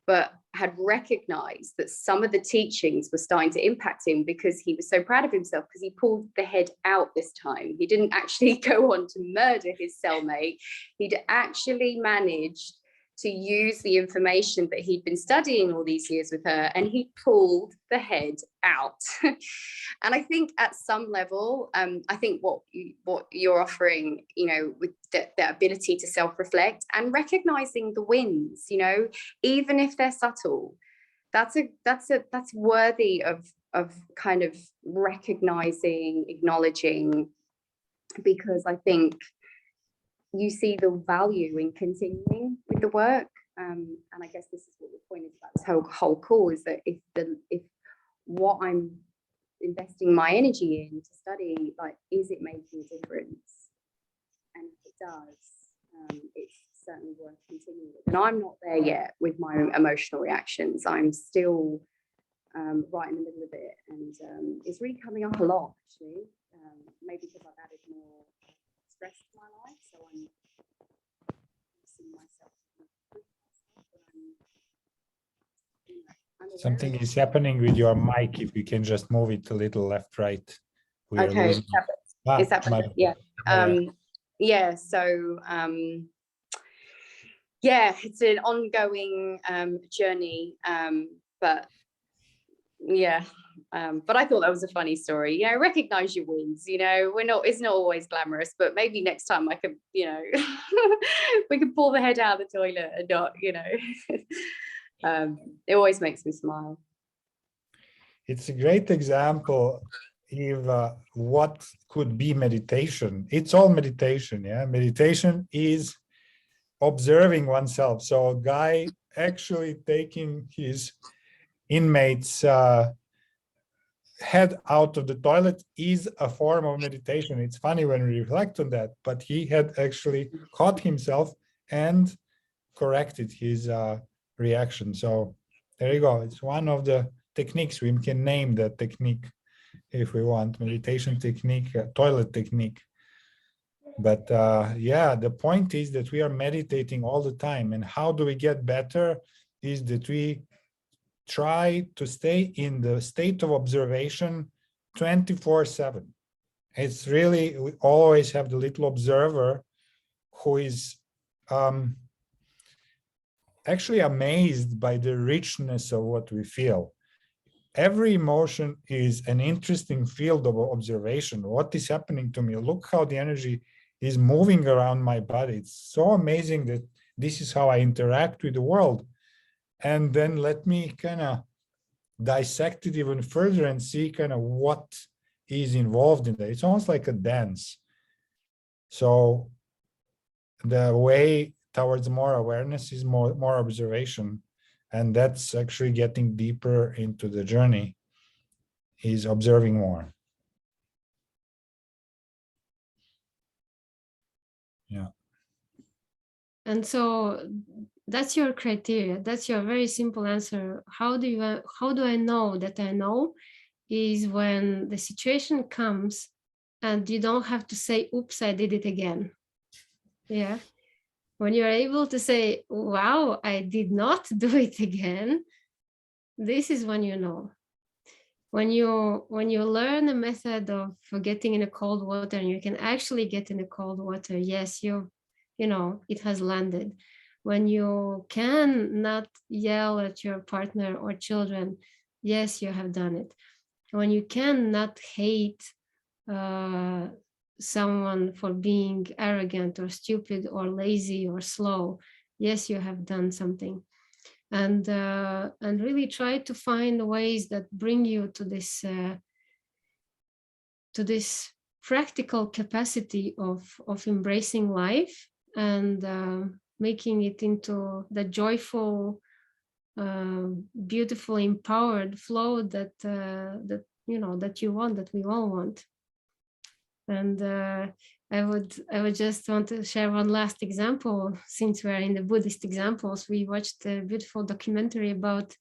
E: but had recognized that some of the teachings were starting to impact him because he was so proud of himself because he pulled the head out this time. He didn't actually go on to murder his cellmate. He'd actually managed to use the information that he'd been studying all these years with her, and he pulled the head out. And I think at some level, I think what you're offering, you know, with the ability to self-reflect and recognizing the wins, you know, even if they're subtle, that's worthy of kind of recognizing, acknowledging, because I think you see the value in continuing with the work. And I guess this is what the point is about this whole call, is that if what I'm investing my energy in to study, like, is it making a difference? And if it does, it's certainly worth continuing with. And I'm not there yet with my emotional reactions. I'm still right in the middle of it. And it's really coming up a lot, actually, maybe because I've added more stress to my life, so I'm seeing myself.
A: Something is happening with your mic. If you can just move it a little left, right.
E: Okay, it's happening. Yeah. Yeah. So yeah, it's an ongoing journey. But yeah. But I thought that was a funny story. You know, recognize your wins. You know, it's not always glamorous, but maybe next time I could, you know, we could pull the head out of the toilet and not, you know. It always makes me smile.
A: It's a great example of what could be meditation. It's all meditation. Yeah, meditation is observing oneself. So a guy actually taking his inmate's head out of the toilet is a form of meditation. It's funny when we reflect on that, but he had actually caught himself and corrected his reaction. So There you go. It's one of the techniques. We can name that technique if we want, meditation technique, toilet technique. But yeah, the point is that we are meditating all the time. And how do we get better is that we try to stay in the state of observation 24/7. It's really, we always have the little observer who is actually amazed by the richness of what we feel. Every emotion is an interesting field of observation. What is happening to me? Look how the energy is moving around my body. It's so amazing that this is how I interact with the world. And then let me kind of dissect it even further and see kind of what is involved in that. It's almost like a dance. So the way towards more awareness is more observation. And that's actually getting deeper into the journey, is observing more. Yeah.
B: And so that's your criteria. That's your very simple answer. How do I know that I know? Is when the situation comes and you don't have to say, oops, I did it again. Yeah. When you're able to say, wow, I did not do it again, this is when you know. When you learn a method of getting in a cold water and you can actually get in a cold water, yes, you know, it has landed. When you can not yell at your partner or children, yes, you have done it. When you cannot hate someone for being arrogant or stupid or lazy or slow, yes, you have done something. And really try to find ways that bring you to this practical capacity of embracing life and making it into the joyful, beautiful, empowered flow that you know, that you want, that we all want. And I would just want to share one last example. Since we're in the Buddhist examples, we watched a beautiful documentary about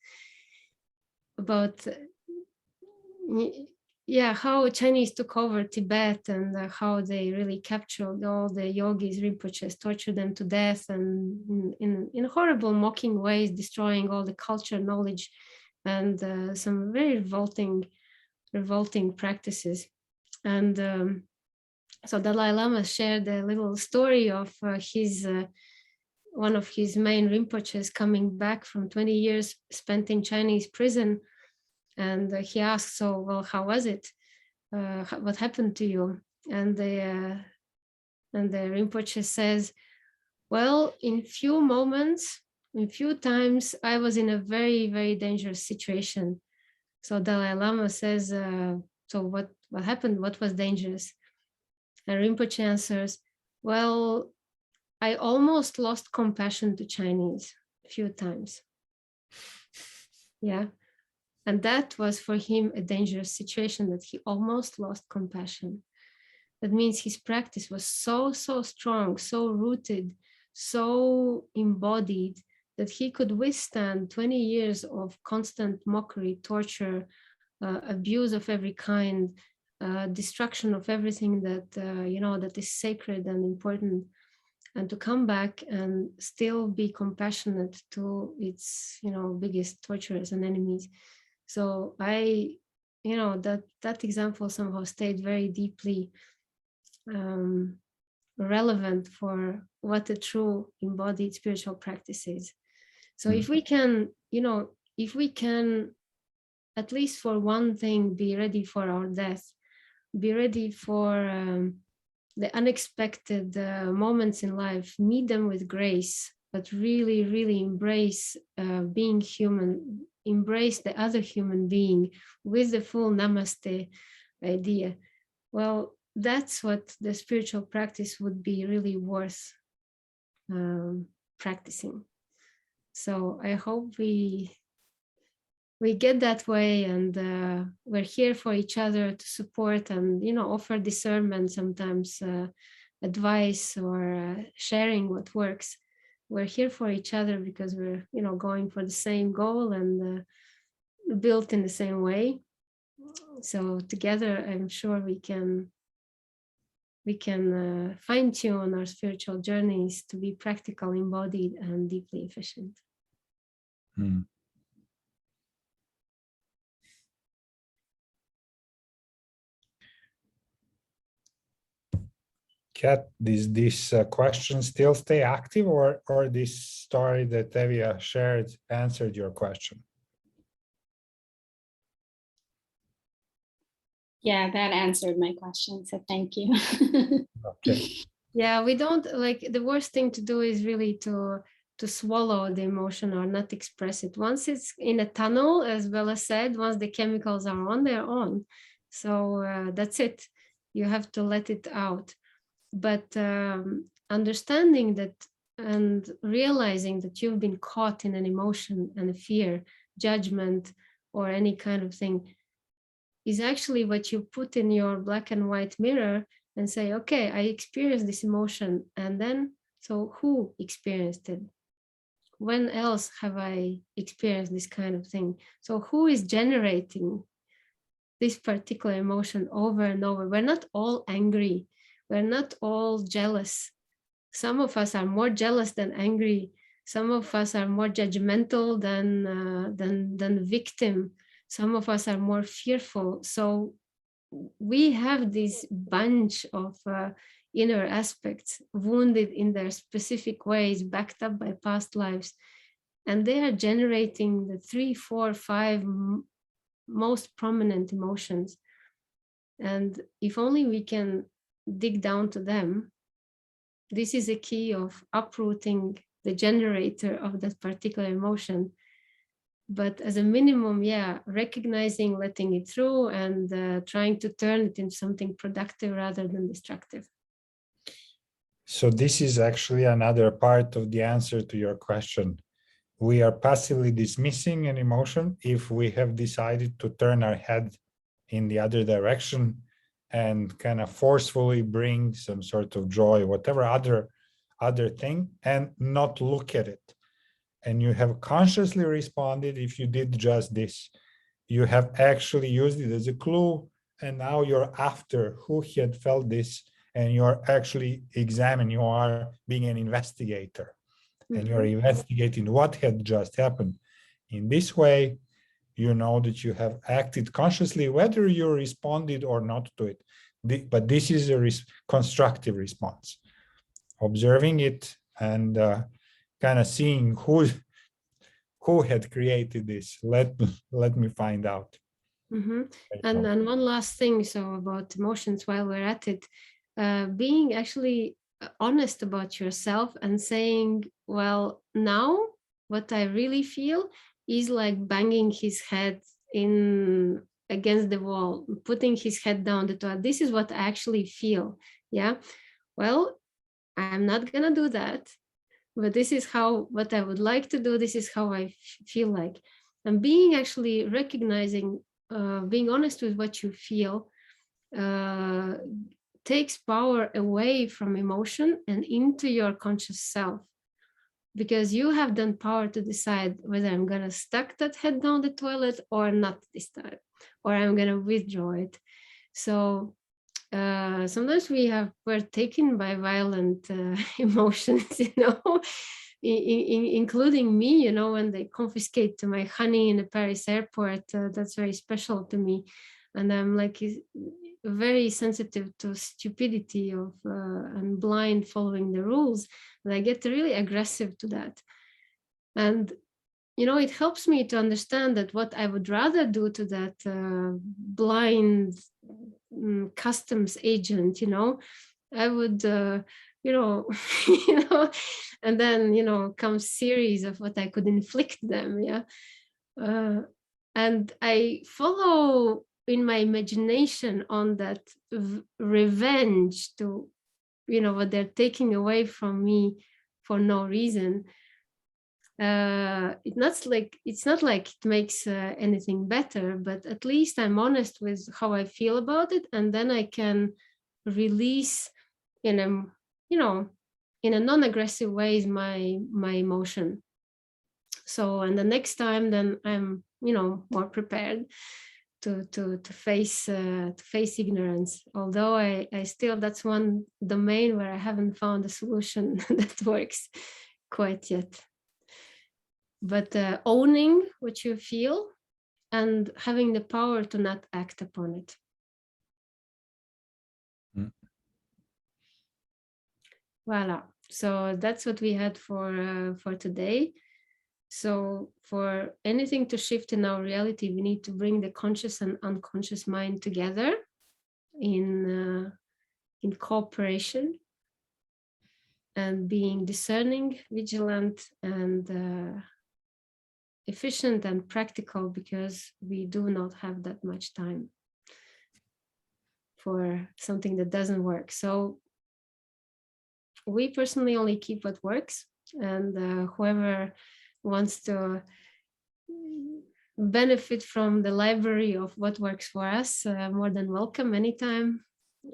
B: yeah, how Chinese took over Tibet and how they really captured all the yogis, Rinpoches, tortured them to death, and in horrible, mocking ways, destroying all the culture, knowledge, and some very revolting practices. And so Dalai Lama shared a little story of one of his main Rinpoches coming back from 20 years spent in Chinese prison. And he asked, so, well, how was it? What happened to you? And the Rinpoche says, well, in few moments, in few times, I was in a very, very dangerous situation. So Dalai Lama says, so what happened? What was dangerous? And Rinpoche answers, well, I almost lost compassion to Chinese a few times. Yeah. And that was for him a dangerous situation, that he almost lost compassion. That means his practice was so strong, so rooted, so embodied, that he could withstand 20 years of constant mockery, torture, abuse of every kind, destruction of everything that that is sacred and important, and to come back and still be compassionate to its biggest torturers and enemies. So that example somehow stayed very deeply relevant for what a true embodied spiritual practice is. So if we can at least for one thing be ready for our death, be ready for the unexpected moments in life, meet them with grace, but really, really embrace being human, embrace the other human being with the full namaste idea. Well, that's what the spiritual practice would be really worth practicing. So I hope we get that way, and we're here for each other to support and offer discernment, sometimes advice or sharing what works. we're here for each other because we're, you know, going for the same goal and built in the same way. So together, I'm sure we can fine tune our spiritual journeys to be practical, embodied, and deeply efficient.
A: Hmm. Kat, does this question still stay active, or this story that Evia shared answered your question?
C: Yeah, that answered my question. So thank you.
A: Okay.
B: Yeah, we don't like, the worst thing to do is really to swallow the emotion or not express it. Once it's in a tunnel, as Bella said, once the chemicals are on, they're on. So that's it. You have to let it out. But understanding that and realizing that you've been caught in an emotion and a fear, judgment, or any kind of thing is actually what you put in your black and white mirror and say, okay, I experienced this emotion. And then, so who experienced it? When else have I experienced this kind of thing? So who is generating this particular emotion over and over? We're not all angry. We're not all jealous. Some of us are more jealous than angry. Some of us are more judgmental than victim. Some of us are more fearful. So we have this bunch of inner aspects wounded in their specific ways, backed up by past lives. And they are generating the 3, 4, 5 most prominent emotions. And if only we can dig down to them, this is a key of uprooting the generator of that particular emotion. But as a minimum, yeah, recognizing, letting it through, and trying to turn it into something productive rather than destructive.
A: So this is actually another part of the answer to your question. We are passively dismissing an emotion if we have decided to turn our head in the other direction and kind of forcefully bring some sort of joy, whatever other thing, and not look at it. And you have consciously responded. If you did just this, you have actually used it as a clue, and now you're after who had felt this, and you're actually examining, you are being an investigator, and you're investigating what had just happened. In this way, you know that you have acted consciously, whether you responded or not to it. But this is a constructive response. Observing it and kind of seeing who had created this. Let me find out.
B: And one last thing, so about emotions while we're at it, being actually honest about yourself and saying, well, now what I really feel is like banging his head in against the wall, putting his head down the toilet. This is what I actually feel. Yeah. Well, I'm not gonna do that, but this is what I would like to do. This is how I feel like. And being actually recognizing, being honest with what you feel, takes power away from emotion and into your conscious self, because you have then power to decide whether I'm going to stuck that head down the toilet or not this time, or I'm going to withdraw it. So sometimes we're taken by violent emotions, including me, when they confiscate my honey in the Paris airport. That's very special to me. And I'm like very sensitive to stupidity of and blind following the rules. And I get really aggressive to that. And it helps me to understand that what I would rather do to that blind customs agent, I would, and then, comes series of what I could inflict them. Yeah. And I follow in my imagination on that revenge to, what they're taking away from me for no reason. It's not like it makes anything better, but at least I'm honest with how I feel about it, and then I can release in a in a non-aggressive way is my emotion. So, and the next time, then I'm, you know, more prepared to face ignorance. Although I still, that's one domain where I haven't found a solution that works quite yet. But owning what you feel and having the power to not act upon it. Voila. So that's what we had for today. So for anything to shift in our reality, we need to bring the conscious and unconscious mind together in cooperation, and being discerning, vigilant, and efficient and practical, because we do not have that much time for something that doesn't work. So we personally only keep what works, and whoever wants to benefit from the library of what works for us, more than welcome anytime.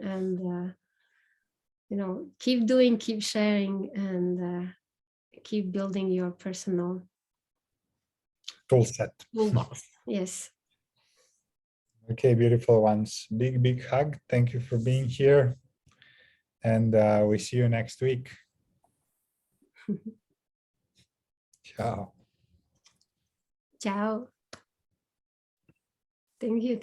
B: And you know, keep doing, keep sharing, and keep building your personal
A: Tool set.
B: toolbox. Yes.
A: Okay, beautiful ones. Big hug. Thank you for being here. And we see you next week. Ciao.
B: Ciao. Thank you.